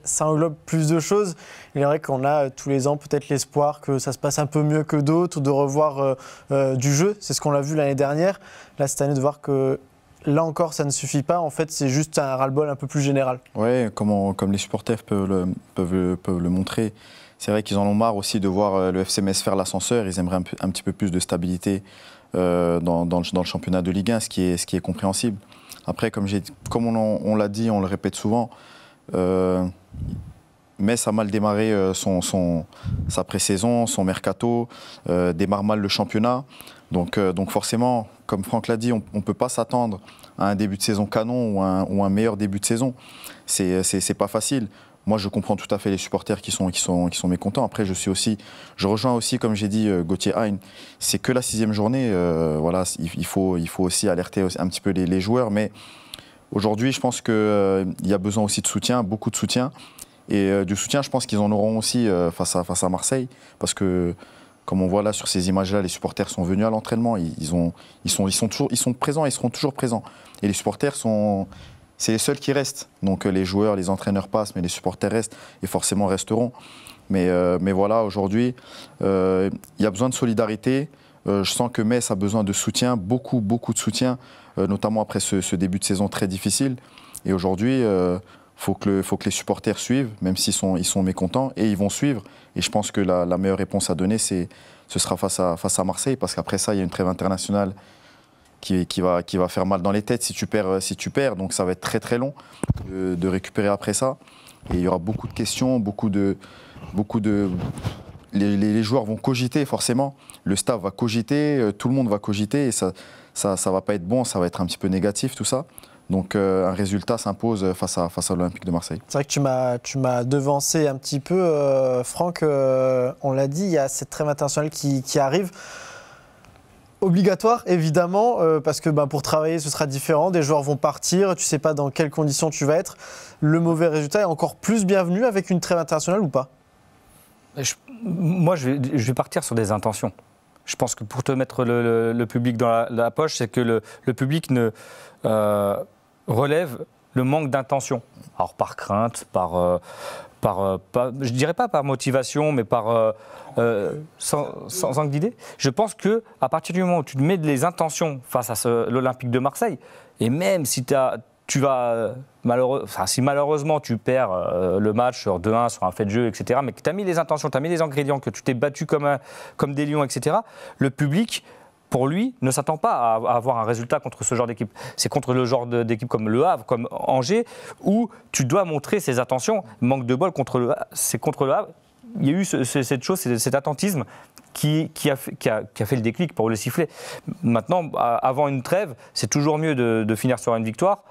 ça englobe plus de choses. Il est vrai qu'on a tous les ans peut-être l'espoir que ça se passe un peu mieux que d'autres, de revoir du jeu. C'est ce qu'on a vu l'année dernière. Là, cette année, de voir que là encore, ça ne suffit pas. En fait, c'est juste un ras-le-bol un peu plus général. Oui, comme les supporters peuvent le montrer. C'est vrai qu'ils en ont marre aussi de voir le FC Metz faire l'ascenseur. Ils aimeraient un petit peu plus de stabilité dans le championnat de Ligue 1, ce qui est compréhensible. Après, comme on l'a dit, on le répète souvent, Metz a mal démarré sa pré-saison, son mercato, démarre mal le championnat. Donc forcément, comme Franck l'a dit, on ne peut pas s'attendre à un début de saison canon ou un meilleur début de saison. C'est pas facile. Moi, je comprends tout à fait les supporters qui sont mécontents. Après, je rejoins aussi, comme j'ai dit, Gauthier Hein, c'est que la 6e journée. Voilà, il faut aussi alerter un petit peu les joueurs. Mais aujourd'hui, je pense qu'il y a besoin aussi de soutien, beaucoup de soutien. Et du soutien, je pense qu'ils en auront aussi face à Marseille. Parce que, comme on voit là sur ces images-là, les supporters sont venus à l'entraînement. Ils sont présents et ils seront toujours présents. Et les supporters c'est les seuls qui restent. Donc les joueurs, les entraîneurs passent, mais les supporters restent et forcément resteront. Mais voilà, aujourd'hui, il y a besoin de solidarité. Je sens que Metz a besoin de soutien, beaucoup de soutien, notamment après ce début de saison très difficile. Et aujourd'hui, faut que les supporters suivent, même s'ils sont mécontents, et ils vont suivre. Et je pense que la meilleure réponse à donner, ce sera face à Marseille, parce qu'après ça, il y a une trêve internationale qui va faire mal dans les têtes si tu perds. Donc ça va être très très long de récupérer après ça. Et il y aura beaucoup de questions, les joueurs vont cogiter forcément, le staff va cogiter, tout le monde va cogiter et ça va pas être bon, ça va être un petit peu négatif tout ça. Donc un résultat s'impose face à l'Olympique de Marseille. C'est vrai que tu m'as devancé un petit peu, Franck. On l'a dit, il y a cette trêve internationale qui arrive. Obligatoire, évidemment, parce que pour travailler, ce sera différent. Des joueurs vont partir, tu ne sais pas dans quelles conditions tu vas être. Le mauvais résultat est encore plus bienvenu avec une trêve internationale ou pas ? Moi, je vais partir sur des intentions. Je pense que pour te mettre le public dans la poche, c'est que le public relève le manque d'intention. Alors par crainte, je dirais pas par motivation, mais sans angle d'idée. Je pense qu'à partir du moment où tu mets les intentions face à l'Olympique de Marseille, et même si si malheureusement tu perds le match sur 2-1, sur un fait de jeu, etc., mais que tu as mis les intentions, tu as mis les ingrédients, que tu t'es battu comme des lions, etc., le public, pour lui, ne s'attend pas à avoir un résultat contre ce genre d'équipe. C'est contre le genre d'équipe comme Le Havre, comme Angers, où tu dois montrer ses intentions. Manque de bol, c'est contre Le Havre. Il y a eu cette chose, cet attentisme qui a fait le déclic pour le sifflet. Maintenant, avant une trêve, c'est toujours mieux de finir sur une victoire.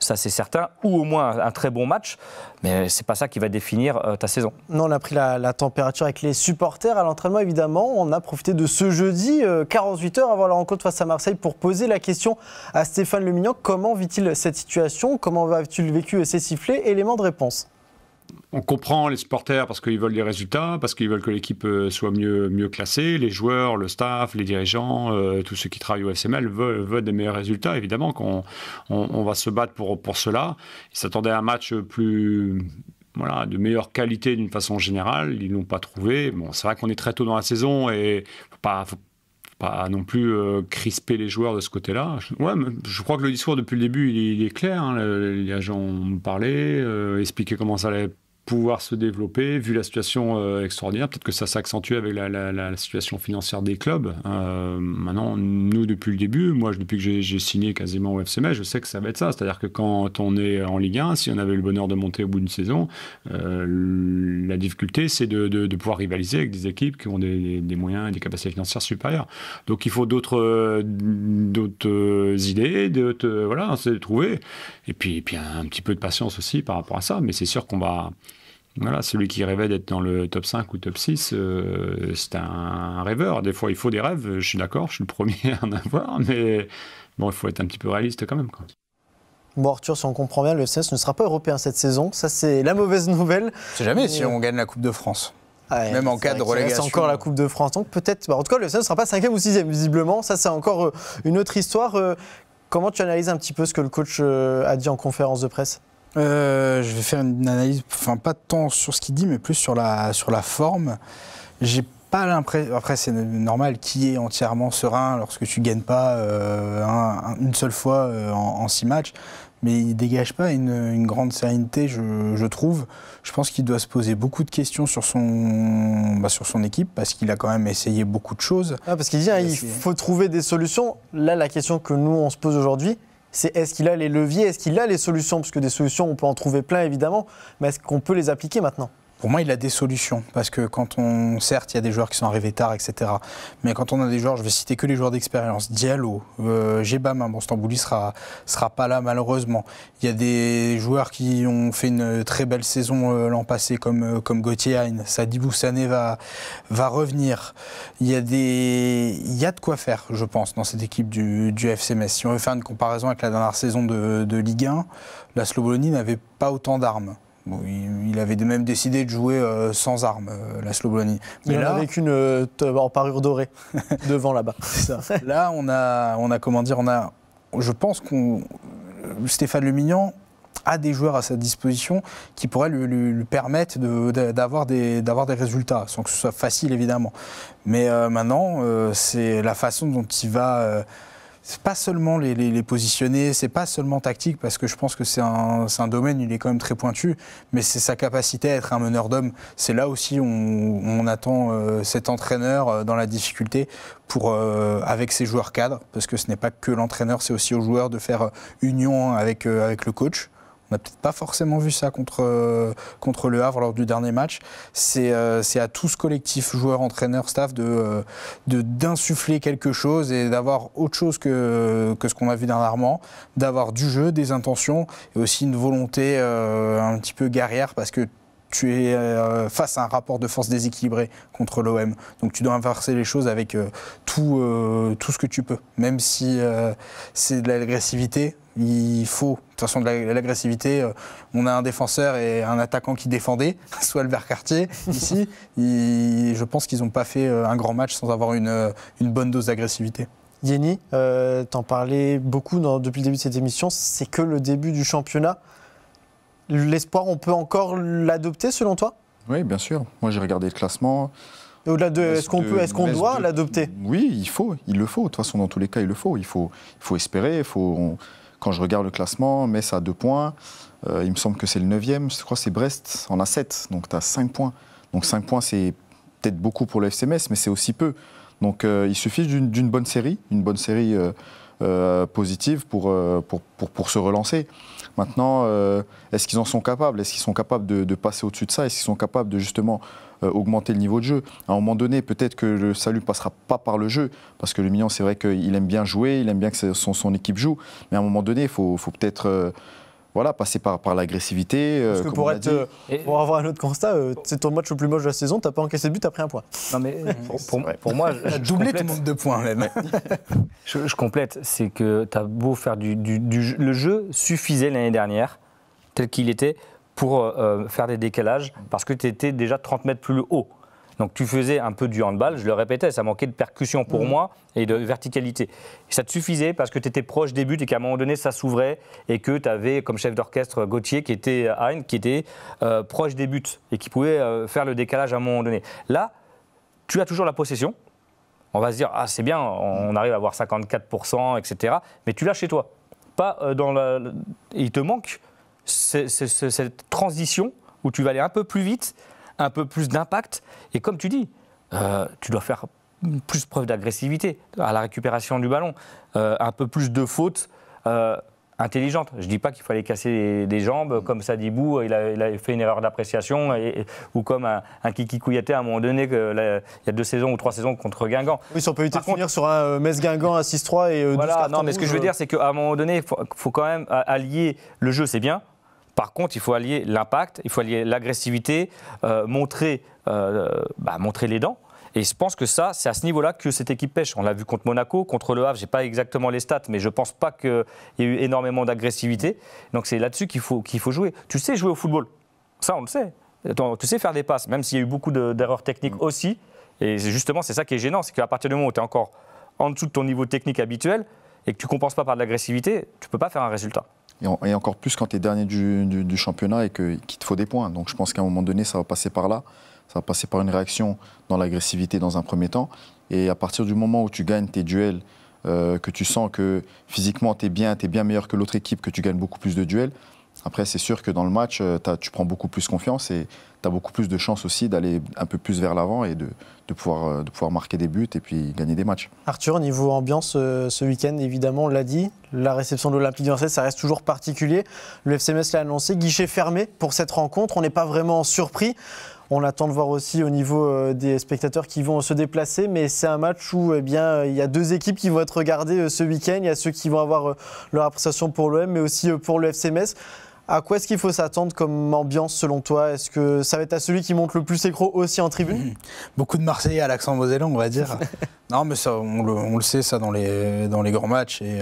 Ça c'est certain, ou au moins un très bon match, mais c'est pas ça qui va définir ta saison. Non, on a pris la température avec les supporters à l'entraînement, évidemment. On a profité de ce jeudi, 48 heures avant la rencontre face à Marseille, pour poser la question à Stéphane Le Mignan. Comment vit-il cette situation ? Comment a-t-il vécu ces sifflets ? Élément de réponse. On comprend les supporters parce qu'ils veulent des résultats, parce qu'ils veulent que l'équipe soit mieux classée. Les joueurs, le staff, les dirigeants, tous ceux qui travaillent au FCML veulent des meilleurs résultats. Évidemment qu'on va se battre pour cela. Ils s'attendaient à un match de meilleure qualité d'une façon générale. Ils ne l'ont pas trouvé. Bon, c'est vrai qu'on est très tôt dans la saison et faut pas non plus crisper les joueurs de ce côté-là. Je crois que le discours depuis le début, il est clair. Hein. Les dirigeants ont parlé, expliqué comment ça allait pouvoir se développer, vu la situation extraordinaire. Peut-être que ça s'accentue avec la situation financière des clubs. Maintenant, nous, depuis le début, moi, depuis que j'ai signé quasiment au FCML, je sais que ça va être ça. C'est-à-dire que quand on est en Ligue 1, si on avait le bonheur de monter au bout d'une saison, la difficulté, c'est de pouvoir rivaliser avec des équipes qui ont des moyens et des capacités financières supérieures. Donc, il faut d'autres idées, c'est de trouver. Et puis un petit peu de patience aussi par rapport à ça. Mais c'est sûr qu'on va... Voilà, celui qui rêvait d'être dans le top 5 ou top 6, c'est un rêveur. Des fois, il faut des rêves, je suis d'accord, je suis le premier à en avoir, mais bon, il faut être un petit peu réaliste quand même. Bon, Arthur, si on comprend bien, le FCMS ne sera pas européen cette saison. Ça, c'est la mauvaise nouvelle. C'est jamais si on gagne la Coupe de France. Même en cas de relégation. C'est encore la Coupe de France. Donc peut-être, en tout cas, le FCMS ne sera pas 5e ou 6e, visiblement. Ça, c'est encore une autre histoire. Comment tu analyses un petit peu ce que le coach a dit en conférence de presse ? Je vais faire une analyse, pas tant sur ce qu'il dit, mais plus sur la forme. J'ai pas l'impression, après c'est normal, qui est entièrement serein lorsque tu gagnes pas une seule fois en 6 matchs, mais il dégage pas une grande sérénité, je trouve. Je pense qu'il doit se poser beaucoup de questions sur son équipe, parce qu'il a quand même essayé beaucoup de choses. Parce qu'il dit il faut trouver des solutions. Là, la question que nous on se pose aujourd'hui, c'est est-ce qu'il a les leviers, est-ce qu'il a les solutions ? Parce que des solutions, on peut en trouver plein évidemment, mais est-ce qu'on peut les appliquer maintenant ? Pour moi, il a des solutions, parce que certes, il y a des joueurs qui sont arrivés tard, etc. Mais quand on a des joueurs, je vais citer que les joueurs d'expérience, Diallo, Gebama, Stambouli sera pas là malheureusement. Il y a des joueurs qui ont fait une très belle saison l'an passé, comme Gauthier Hein, Sadibou Sané va revenir. Il y a de quoi faire, je pense, dans cette équipe du FC Metz. Si on veut faire une comparaison avec la dernière saison de Ligue 1, la Slobonie n'avait pas autant d'armes. Bon, il avait même décidé de jouer sans armes, la Slobonie. Mais là, avec une en parure dorée devant là-bas. Là, je pense Stéphane Le Mignan a des joueurs à sa disposition qui pourraient lui permettre d'avoir des résultats, sans que ce soit facile évidemment. Mais maintenant, c'est la façon dont il va c'est pas seulement les positionner, c'est pas seulement tactique, parce que je pense que c'est un domaine, il est quand même très pointu, mais c'est sa capacité à être un meneur d'hommes. C'est là aussi où on attend cet entraîneur dans la difficulté avec ses joueurs cadres, parce que ce n'est pas que l'entraîneur, c'est aussi aux joueurs de faire union avec le coach. On n'a peut-être pas forcément vu ça contre Le Havre lors du dernier match. C'est à tout ce collectif, joueurs, entraîneurs, staff, d'insuffler quelque chose et d'avoir autre chose que ce qu'on a vu dernièrement, d'avoir du jeu, des intentions et aussi une volonté un petit peu guerrière, parce que tu es face à un rapport de force déséquilibré contre l'OM. Donc tu dois inverser les choses avec tout ce que tu peux. Même si c'est de l'agressivité, il faut. De toute façon, de l'agressivité, on a un défenseur et un attaquant qui défendait, soit Albert Cartier. Ici, je pense qu'ils n'ont pas fait un grand match sans avoir une bonne dose d'agressivité. Yeni, t'en parlais beaucoup depuis le début de cette émission, c'est que le début du championnat. L'espoir, on peut encore l'adopter selon toi? Oui, bien sûr. Moi, j'ai regardé le classement. Au-delà de, est-ce qu'on doit l'adopter? Oui, il le faut. De toute façon, dans tous les cas, il le faut. Il faut espérer. Quand je regarde le classement, Metz a 2 points. Il me semble que c'est le 9e. Je crois que c'est Brest en a 7. Donc, tu as 5 points. Donc, 5 points, c'est peut-être beaucoup pour le FC Metz, mais c'est aussi peu. Donc, il suffit d'une bonne série, positive pour se relancer. Maintenant, est-ce qu'ils en sont capables? Est-ce qu'ils sont capables de passer au-dessus de ça? Est-ce qu'ils sont capables de justement augmenter le niveau de jeu? À un moment donné, peut-être que le salut ne passera pas par le jeu, parce que le Mignon, c'est vrai qu'il aime bien jouer, il aime bien que son équipe joue, mais à un moment donné, il faut peut-être passer par l'agressivité. Parce que pour avoir un autre constat, c'est ton match le plus moche de la saison, tu n'as pas encaissé de but, tu as pris un point. Non mais pour moi, tu as doublé ton nombre de points même. Je complète, c'est que tu as beau faire le jeu suffisait l'année dernière, tel qu'il était, pour faire des décalages, parce que tu étais déjà 30 mètres plus haut. Donc tu faisais un peu du handball, je le répétais, ça manquait de percussion pour moi et de verticalité. Et ça te suffisait parce que tu étais proche des buts et qu'à un moment donné ça s'ouvrait et que tu avais comme chef d'orchestre Gauthier qui était proche des buts et qui pouvait faire le décalage à un moment donné. Là, tu as toujours la possession. On va se dire, c'est bien, on arrive à avoir 54%, etc. Mais tu l'as chez toi. Pas il te manque cette transition où tu vas aller un peu plus vite, un peu plus d'impact. Et comme tu dis, tu dois faire plus preuve d'agressivité à la récupération du ballon, un peu plus de fautes intelligentes. Je ne dis pas qu'il fallait casser des jambes, comme Sadibou, il a fait une erreur d'appréciation, ou comme un Kiki Kouyaté à un moment donné, il y a 2 saisons ou 3 saisons contre Guingamp. Oui, si on peut éviter de finir sur un Metz-Guingamp à 6-3 et 12 cartons non, mais ce que je veux dire, c'est qu'à un moment donné, il faut quand même allier le jeu, c'est bien. Par contre, il faut allier l'impact, il faut allier l'agressivité, montrer les dents. Et je pense que c'est à ce niveau-là que cette équipe pêche. On l'a vu contre Monaco, contre Le Havre, je n'ai pas exactement les stats, mais je ne pense pas qu'il y ait eu énormément d'agressivité. Donc c'est là-dessus qu'il faut jouer. Tu sais jouer au football, ça on le sait. Tu sais faire des passes, même s'il y a eu beaucoup d'erreurs techniques aussi. Et justement, c'est ça qui est gênant, c'est qu'à partir du moment où tu es encore en dessous de ton niveau technique habituel et que tu ne compenses pas par de l'agressivité, tu ne peux pas faire un résultat. Et encore plus quand tu es dernier du championnat et qu'il te faut des points. Donc je pense qu'à un moment donné, ça va passer par là. Ça va passer par une réaction dans l'agressivité dans un premier temps. Et à partir du moment où tu gagnes tes duels, que tu sens que physiquement tu es bien meilleur que l'autre équipe, que tu gagnes beaucoup plus de duels, après c'est sûr que dans le match, tu prends beaucoup plus confiance et tu as beaucoup plus de chances aussi d'aller un peu plus vers l'avant et de pouvoir marquer des buts et puis gagner des matchs. Arthur, niveau ambiance, ce week-end, évidemment, on l'a dit, la réception de l'Olympique de Marseille, ça reste toujours particulier. Le FC Metz l'a annoncé, guichet fermé pour cette rencontre, on n'est pas vraiment surpris. On attend de voir aussi au niveau des spectateurs qui vont se déplacer, mais c'est un match où il y a 2 équipes qui vont être regardées ce week-end. Il y a ceux qui vont avoir leur appréciation pour l'OM, mais aussi pour le FC Metz. À quoi est-ce qu'il faut s'attendre comme ambiance selon toi? Est-ce que ça va être à celui qui monte le plus écro aussi en tribune? Beaucoup de Marseillais à l'accent mosellan, on va dire. Non, mais ça, on le sait, ça, dans les grands matchs. Et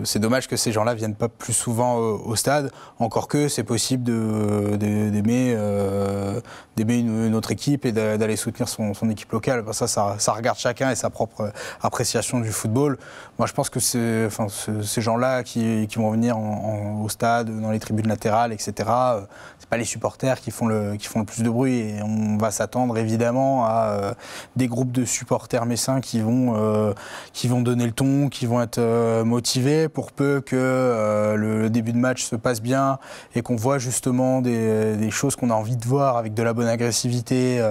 C'est dommage que ces gens-là ne viennent pas plus souvent au stade, encore que c'est possible d'aimer une autre équipe et d'aller soutenir son équipe locale. Ça regarde chacun et sa propre appréciation du football. Moi, je pense que ces gens-là qui vont venir au stade, dans les tribunes latérales, etc., c'est pas les supporters qui font le plus de bruit. Et on va s'attendre évidemment à des groupes de supporters messins qui vont donner le ton, qui vont être motivés pour peu que le début de match se passe bien et qu'on voit justement des choses qu'on a envie de voir avec de la bonne agressivité,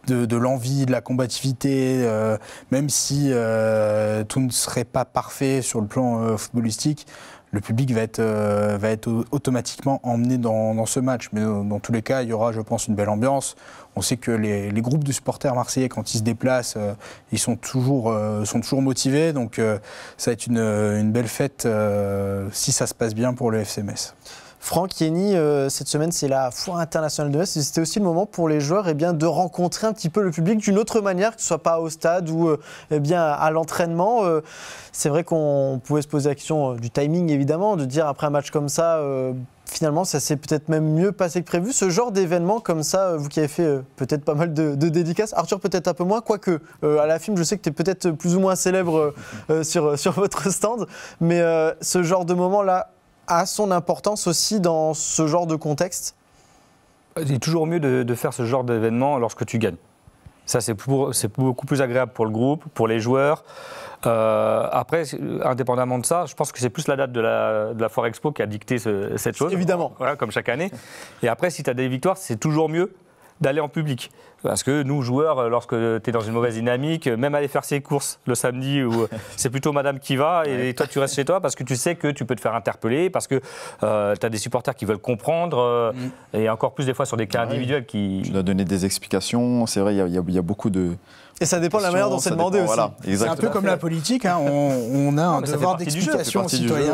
de l'envie, de la combativité, même si tout ne serait pas parfait sur le plan footballistique. Le public va être automatiquement emmené dans ce match. Mais dans tous les cas, il y aura, je pense, une belle ambiance. On sait que les groupes de supporters marseillais, quand ils se déplacent, ils sont toujours motivés. Donc ça va être une belle fête si ça se passe bien pour le FC Metz. Franck, Yenny, cette semaine, c'est la Foire internationale de Metz. C'était aussi le moment pour les joueurs de rencontrer un petit peu le public d'une autre manière, que ce soit pas au stade ou à l'entraînement. C'est vrai qu'on pouvait se poser la question du timing, évidemment, de dire après un match comme ça, finalement, ça s'est peut-être même mieux passé que prévu. Ce genre d'événement comme ça, vous qui avez fait peut-être pas mal de dédicaces, Arthur peut-être un peu moins, quoique à la film, je sais que tu es peut-être plus ou moins célèbre sur votre stand, mais ce genre de moment-là a son importance aussi dans ce genre de contexte. Il est toujours mieux de faire ce genre d'événement lorsque tu gagnes. Ça, c'est beaucoup plus agréable pour le groupe, pour les joueurs. Après, indépendamment de ça, je pense que c'est plus la date de la Foire Expo qui a dicté cette chose. Évidemment. Voilà, comme chaque année. Et après, si tu as des victoires, c'est toujours mieux d'aller en public. Parce que nous, joueurs, lorsque tu es dans une mauvaise dynamique, même aller faire ses courses le samedi, c'est plutôt madame qui va et toi, tu restes chez toi parce que tu sais que tu peux te faire interpeller, parce que tu as des supporters qui veulent comprendre, et encore plus des fois sur des cas individuels qui... Tu dois donner des explications, c'est vrai, il y a beaucoup de... Et ça dépend de la manière dont c'est demandé aussi. Voilà, c'est un peu comme la politique, hein. On a un devoir d'explication aux citoyens.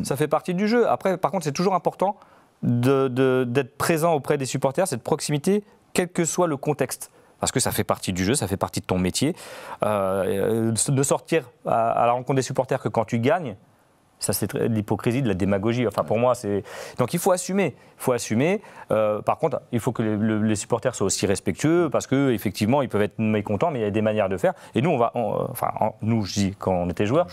Ça fait partie du jeu. Après, par contre, c'est toujours important d'être présent auprès des supporters, cette proximité, quel que soit le contexte. Parce que ça fait partie du jeu, ça fait partie de ton métier. De sortir à la rencontre des supporters que quand tu gagnes, ça c'est de l'hypocrisie, de la démagogie. Enfin pour moi, c'est... Donc il faut assumer. Par contre, il faut que les supporters soient aussi respectueux parce qu'effectivement, ils peuvent être mécontents, mais il y a des manières de faire. Et nous, nous, je dis, quand on était joueurs,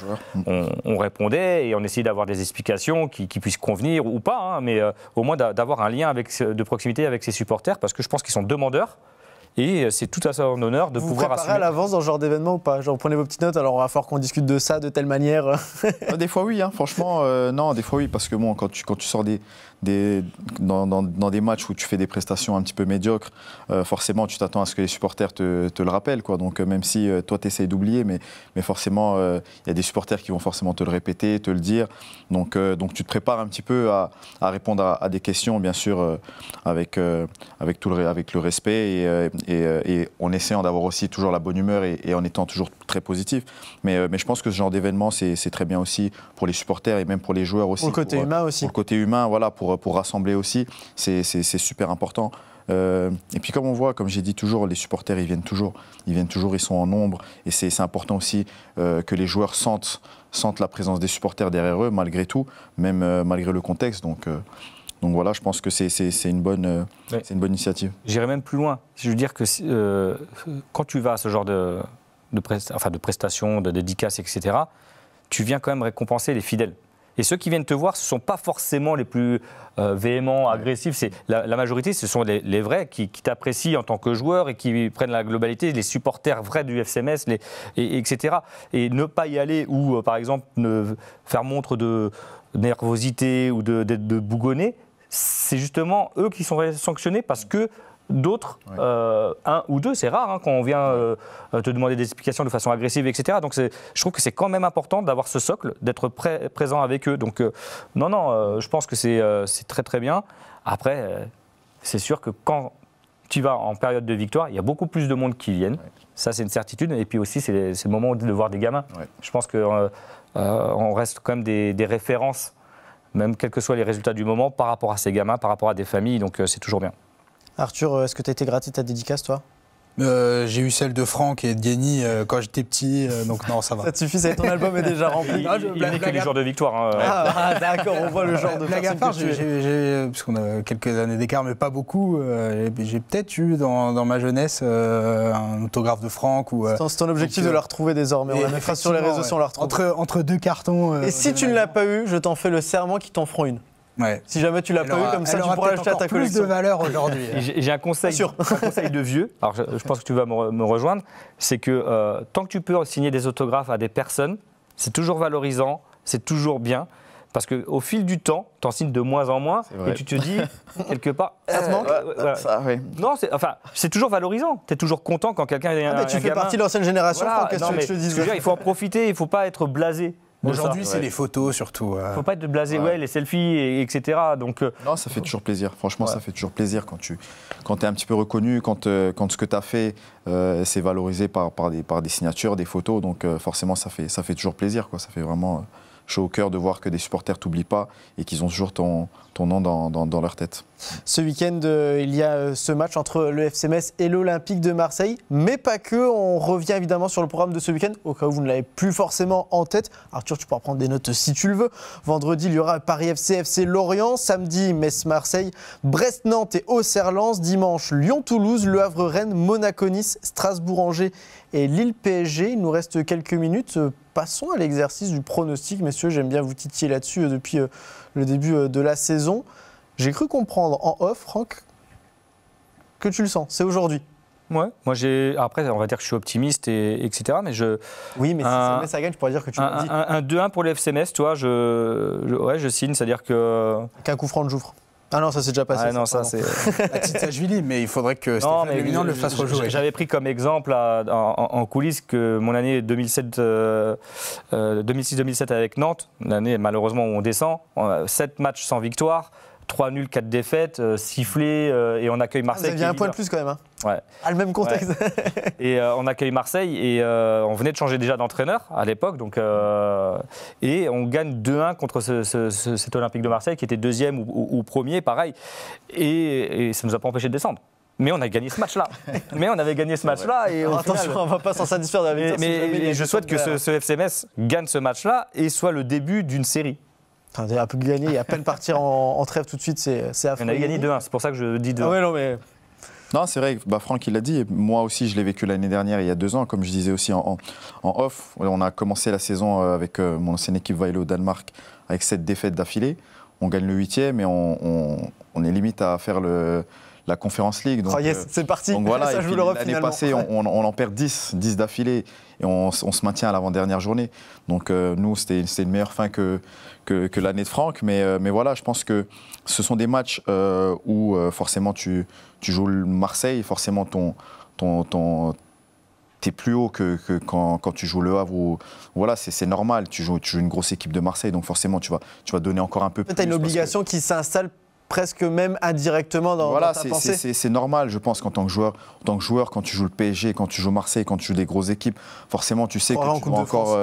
on répondait et on essayait d'avoir des explications qui puissent convenir ou pas, hein, mais au moins d'avoir un lien de proximité avec ces supporters parce que je pense qu'ils sont demandeurs. Et c'est tout à son honneur de pouvoir assumer. Vous préparez à l'avance dans ce genre d'événement ou pas? Genre, prenez vos petites notes, alors on va falloir qu'on discute de ça de telle manière. Des fois oui, hein, franchement, non, des fois oui, parce que bon, quand tu sors dans des matchs où tu fais des prestations un petit peu médiocres, forcément tu t'attends à ce que les supporters te le rappellent, quoi. Donc même si toi tu essayes d'oublier, mais forcément il y a des supporters qui vont forcément te le répéter, te le dire. Donc tu te prépares un petit peu à répondre à des questions, bien sûr, avec le respect et en essayant d'avoir aussi toujours la bonne humeur et en étant toujours très positif. Mais je pense que ce genre d'événement, c'est très bien aussi pour les supporters et même pour les joueurs aussi. Pour le côté humain aussi. Pour le côté humain, voilà, pour rassembler aussi, c'est super important. Et puis comme on voit, comme j'ai dit toujours, les supporters, ils viennent toujours, ils sont en nombre. Et c'est important aussi que les joueurs sentent la présence des supporters derrière eux, malgré tout, même malgré le contexte. Donc voilà, je pense que c'est une bonne initiative. J'irai même plus loin. Je veux dire que quand tu vas à ce genre de prestations, de dédicaces, etc., tu viens quand même récompenser les fidèles. Et ceux qui viennent te voir, ce ne sont pas forcément les plus véhéments, agressifs. La majorité, ce sont les vrais qui t'apprécient en tant que joueur et qui prennent la globalité, les supporters vrais du FC Metz, etc. Et ne pas y aller ou, par exemple, faire montre de nervosité ou de bougonner, c'est justement eux qui sont sanctionnés parce que d'autres, un ou deux, c'est rare quand on vient te demander des explications de façon agressive, etc. Donc je trouve que c'est quand même important d'avoir ce socle, d'être présent avec eux. Donc je pense que c'est très très bien. Après, c'est sûr que quand tu vas en période de victoire, il y a beaucoup plus de monde qui viennent. Ouais. Ça, c'est une certitude. Et puis aussi, c'est le moment de voir des gamins. Ouais. Je pense qu'on reste quand même des références, même quels que soient les résultats du moment, par rapport à ces gamins, par rapport à des familles. Donc c'est toujours bien. Arthur, est-ce que tu as été gratté de ta dédicace, toi? J'ai eu celle de Franck et de Dieny quand j'étais petit, donc non, ça va. Ça te suffit, ton album est déjà rempli. Il n'est que les jours de victoire. Hein. Ah, d'accord, on voit le genre de blague à part, parce qu'on a quelques années d'écart, mais pas beaucoup, j'ai peut-être eu dans ma jeunesse un autographe de Franck. C'est ton objectif de la retrouver désormais. On la mettra sur les réseaux si on la retrouve. Entre deux cartons. Et si tu ne l'as pas eu, je t'en fais le serment qu'ils t'en feront une. Ouais. Si jamais tu l'as pas eu, comme ça tu pourras l'acheter à ta collection. Plus de valeur aujourd'hui. J'ai un conseil de vieux, alors je pense que tu vas me rejoindre, c'est que tant que tu peux signer des autographes à des personnes, c'est toujours valorisant, c'est toujours bien. Parce qu'au fil du temps, tu en signes de moins en moins et tu te dis, quelque part. Ça te manque ça, oui. Non, c'est toujours valorisant. Tu es toujours content quand quelqu'un est un tu fais gamin. partie de l'ancienne génération, Franck, qu'est-ce que je te dis? Il faut en profiter, il ne faut pas être blasé. Aujourd'hui, c'est les photos surtout. Il ne faut pas être blasé, les selfies, etc. Donc, non, ça fait toujours plaisir. Franchement, ça fait toujours plaisir quand tu es un petit peu reconnu, quand ce que tu as fait, c'est valorisé par des signatures, des photos. Donc forcément, ça fait toujours plaisir. Ça fait vraiment chaud au cœur de voir que des supporters t'oublient pas et qu'ils ont toujours ton nom dans leur tête. Ce week-end, il y a ce match entre le FC Metz et l'Olympique de Marseille, mais pas que. On revient évidemment sur le programme de ce week-end, au cas où vous ne l'avez plus forcément en tête. Arthur, tu pourras prendre des notes si tu le veux. Vendredi, il y aura Paris FC, FC Lorient. Samedi, Metz-Marseille, Brest-Nantes et Auxerre-Lens. Dimanche, Lyon-Toulouse, Le Havre-Rennes, Monaco-Nice, Strasbourg-Angers et Lille-PSG. Il nous reste quelques minutes. Passons à l'exercice du pronostic, messieurs. J'aime bien vous titiller là-dessus depuis le début de la saison. J'ai cru comprendre en off, Franck, que tu le sens. C'est aujourd'hui. Ouais. Moi, après, on va dire que je suis optimiste, etc. Mais oui, mais si ça gagne, je pourrais dire que tu l'as dit. Un 2-1 pour le FC Metz, toi, je signe. C'est-à-dire que. Qu'un coup franc de Jouffre. Ah non, ça s'est déjà passé. Ah non, ça c'est. La petite Sagevili, mais il faudrait que Stéphane Le Mignon le fasse rejouer. J'avais pris comme exemple en coulisses que mon année 2006-2007 avec Nantes, l'année malheureusement où on descend, 7 matchs sans victoire, 3 nuls, 4 défaites, sifflés, et on accueille Marseille. Vous aviez un point de plus quand même. Hein. Ouais. Ah, le même contexte. Ouais. Et on accueille Marseille et on venait de changer déjà d'entraîneur à l'époque, donc et on gagne 2-1 contre cet Olympique de Marseille qui était deuxième ou premier, pareil, et ça ne nous a pas empêché de descendre. Mais on a gagné ce match-là. Et attention, on ne va pas s'en satisfaire de la victoire. Mais je souhaite que ce FC Metz gagne ce match-là et soit le début d'une série. On a pu gagner, il y a peine partir en trêve tout de suite, c'est affreux. On a gagné 2-1, c'est pour ça que je dis 2-1. Ah ouais, non, mais... Non, c'est vrai, Franck il l'a dit, moi aussi je l'ai vécu l'année dernière, il y a 2 ans, comme je disais aussi en off. On a commencé la saison avec mon ancienne équipe Vejle au Danemark avec 7 défaites d'affilée. On gagne le 8e et on est limite à faire la Conference League. Donc, c'est parti, donc voilà, ça joue l'Europe finalement. L'année passée, on en perd 10 d'affilée et on se maintient à l'avant-dernière journée. Donc nous, c'était une meilleure fin que l'année de Franck. Mais voilà, je pense que ce sont des matchs où forcément tu joues Marseille, forcément t'es plus haut que quand tu joues Le Havre. Voilà, c'est normal, tu joues une grosse équipe de Marseille, donc forcément tu vas donner encore un peu plus. Tu as une obligation qui s'installe presque même indirectement dans ta pensée. C'est normal, je pense, qu'en tant que joueur, quand tu joues le PSG, quand tu joues Marseille, quand tu joues des grosses équipes, forcément tu sais que tu vas encore...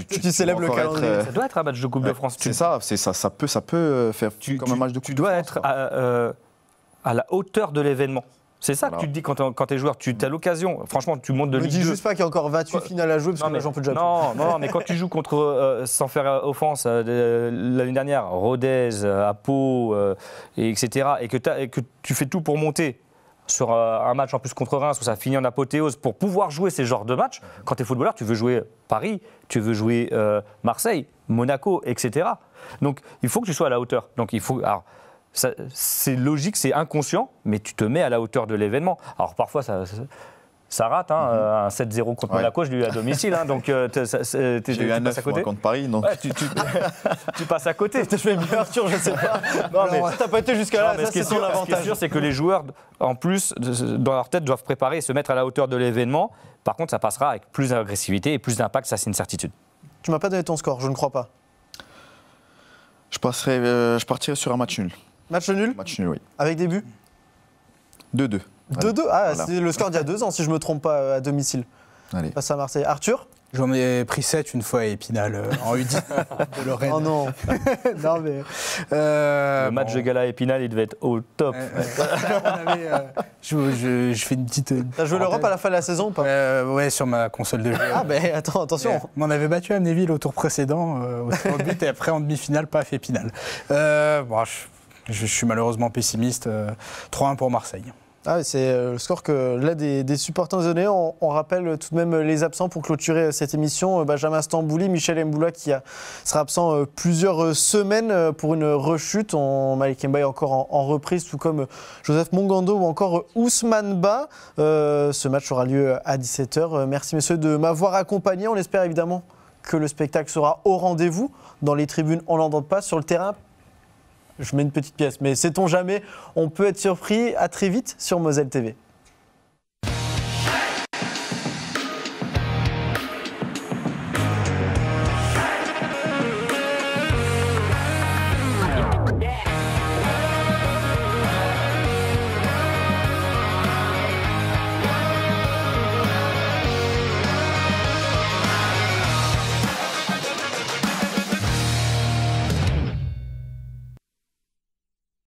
tu célèbres le calendrier. Ça doit être un match de Coupe de France. C'est ça, ça peut faire comme un match de Coupe de France. Tu dois être à la hauteur de l'événement. C'est ça que tu te dis quand tu es joueur, tu as l'occasion, franchement tu montes de Ligue 2. Ne dis juste pas qu'il y a encore 28 finales à jouer parce que j'en peux déjà plus. Non, mais quand tu joues contre, sans faire offense, l'année dernière, Rodez, à Pau, etc., et que tu fais tout pour monter sur un match en plus contre Reims où ça finit en apothéose pour pouvoir jouer ces genres de matchs, quand tu es footballeur, tu veux jouer Paris, tu veux jouer Marseille, Monaco, etc. Donc il faut que tu sois à la hauteur. Donc il faut... Alors, c'est logique, c'est inconscient, mais tu te mets à la hauteur de l'événement. Alors parfois ça rate, un 7-0 contre Monaco, je l'ai eu à domicile, donc j'ai eu un 9 contre Paris, donc tu passes à côté. Je fais mieux Arthur, je ne sais pas. Non, mais t'as pas été jusqu'à là, ça c'est ton avantage. Ce qui est sûr, c'est que les joueurs, en plus, dans leur tête, doivent préparer et se mettre à la hauteur de l'événement. Par contre, ça passera avec plus d'agressivité et plus d'impact, ça c'est une certitude. Tu m'as pas donné ton score, je ne crois pas. Je partirai sur un match nul. Match nul ? Match nul, oui. Avec des buts ? 2-2. 2-2 ? Ah, voilà. C'est le score d'il y a 2 ans, si je ne me trompe pas, à domicile. Allez. Passe à Marseille. Arthur ? J'en ai pris 7 une fois à Épinal, en U10 de Lorraine. Oh non. Non mais le match de gala à Épinal, il devait être au top. Je fais une petite. T'as joué l'Europe à la fin de la saison ou pas? Ouais, sur ma console de jeu. Ah ben attention. On avait battu Amnéville au tour précédent, au tour de but, et après en demi-finale, paf, Épinal. Bon, je suis malheureusement pessimiste. 3-1 pour Marseille. Ah, c'est le score que là des supporters donnés. On rappelle tout de même les absents pour clôturer cette émission. Benjamin Stambouli, Michel Mboula qui sera absent plusieurs semaines pour une rechute. Malik Mbaye encore en reprise, tout comme Joseph Mongando ou encore Ousmane Ba. Ce match aura lieu à 17h. Merci messieurs de m'avoir accompagné. On espère évidemment que le spectacle sera au rendez-vous. Dans les tribunes, on n'entend pas. Sur le terrain, je mets une petite pièce, mais sait-on jamais, on peut être surpris. À très vite sur Moselle TV.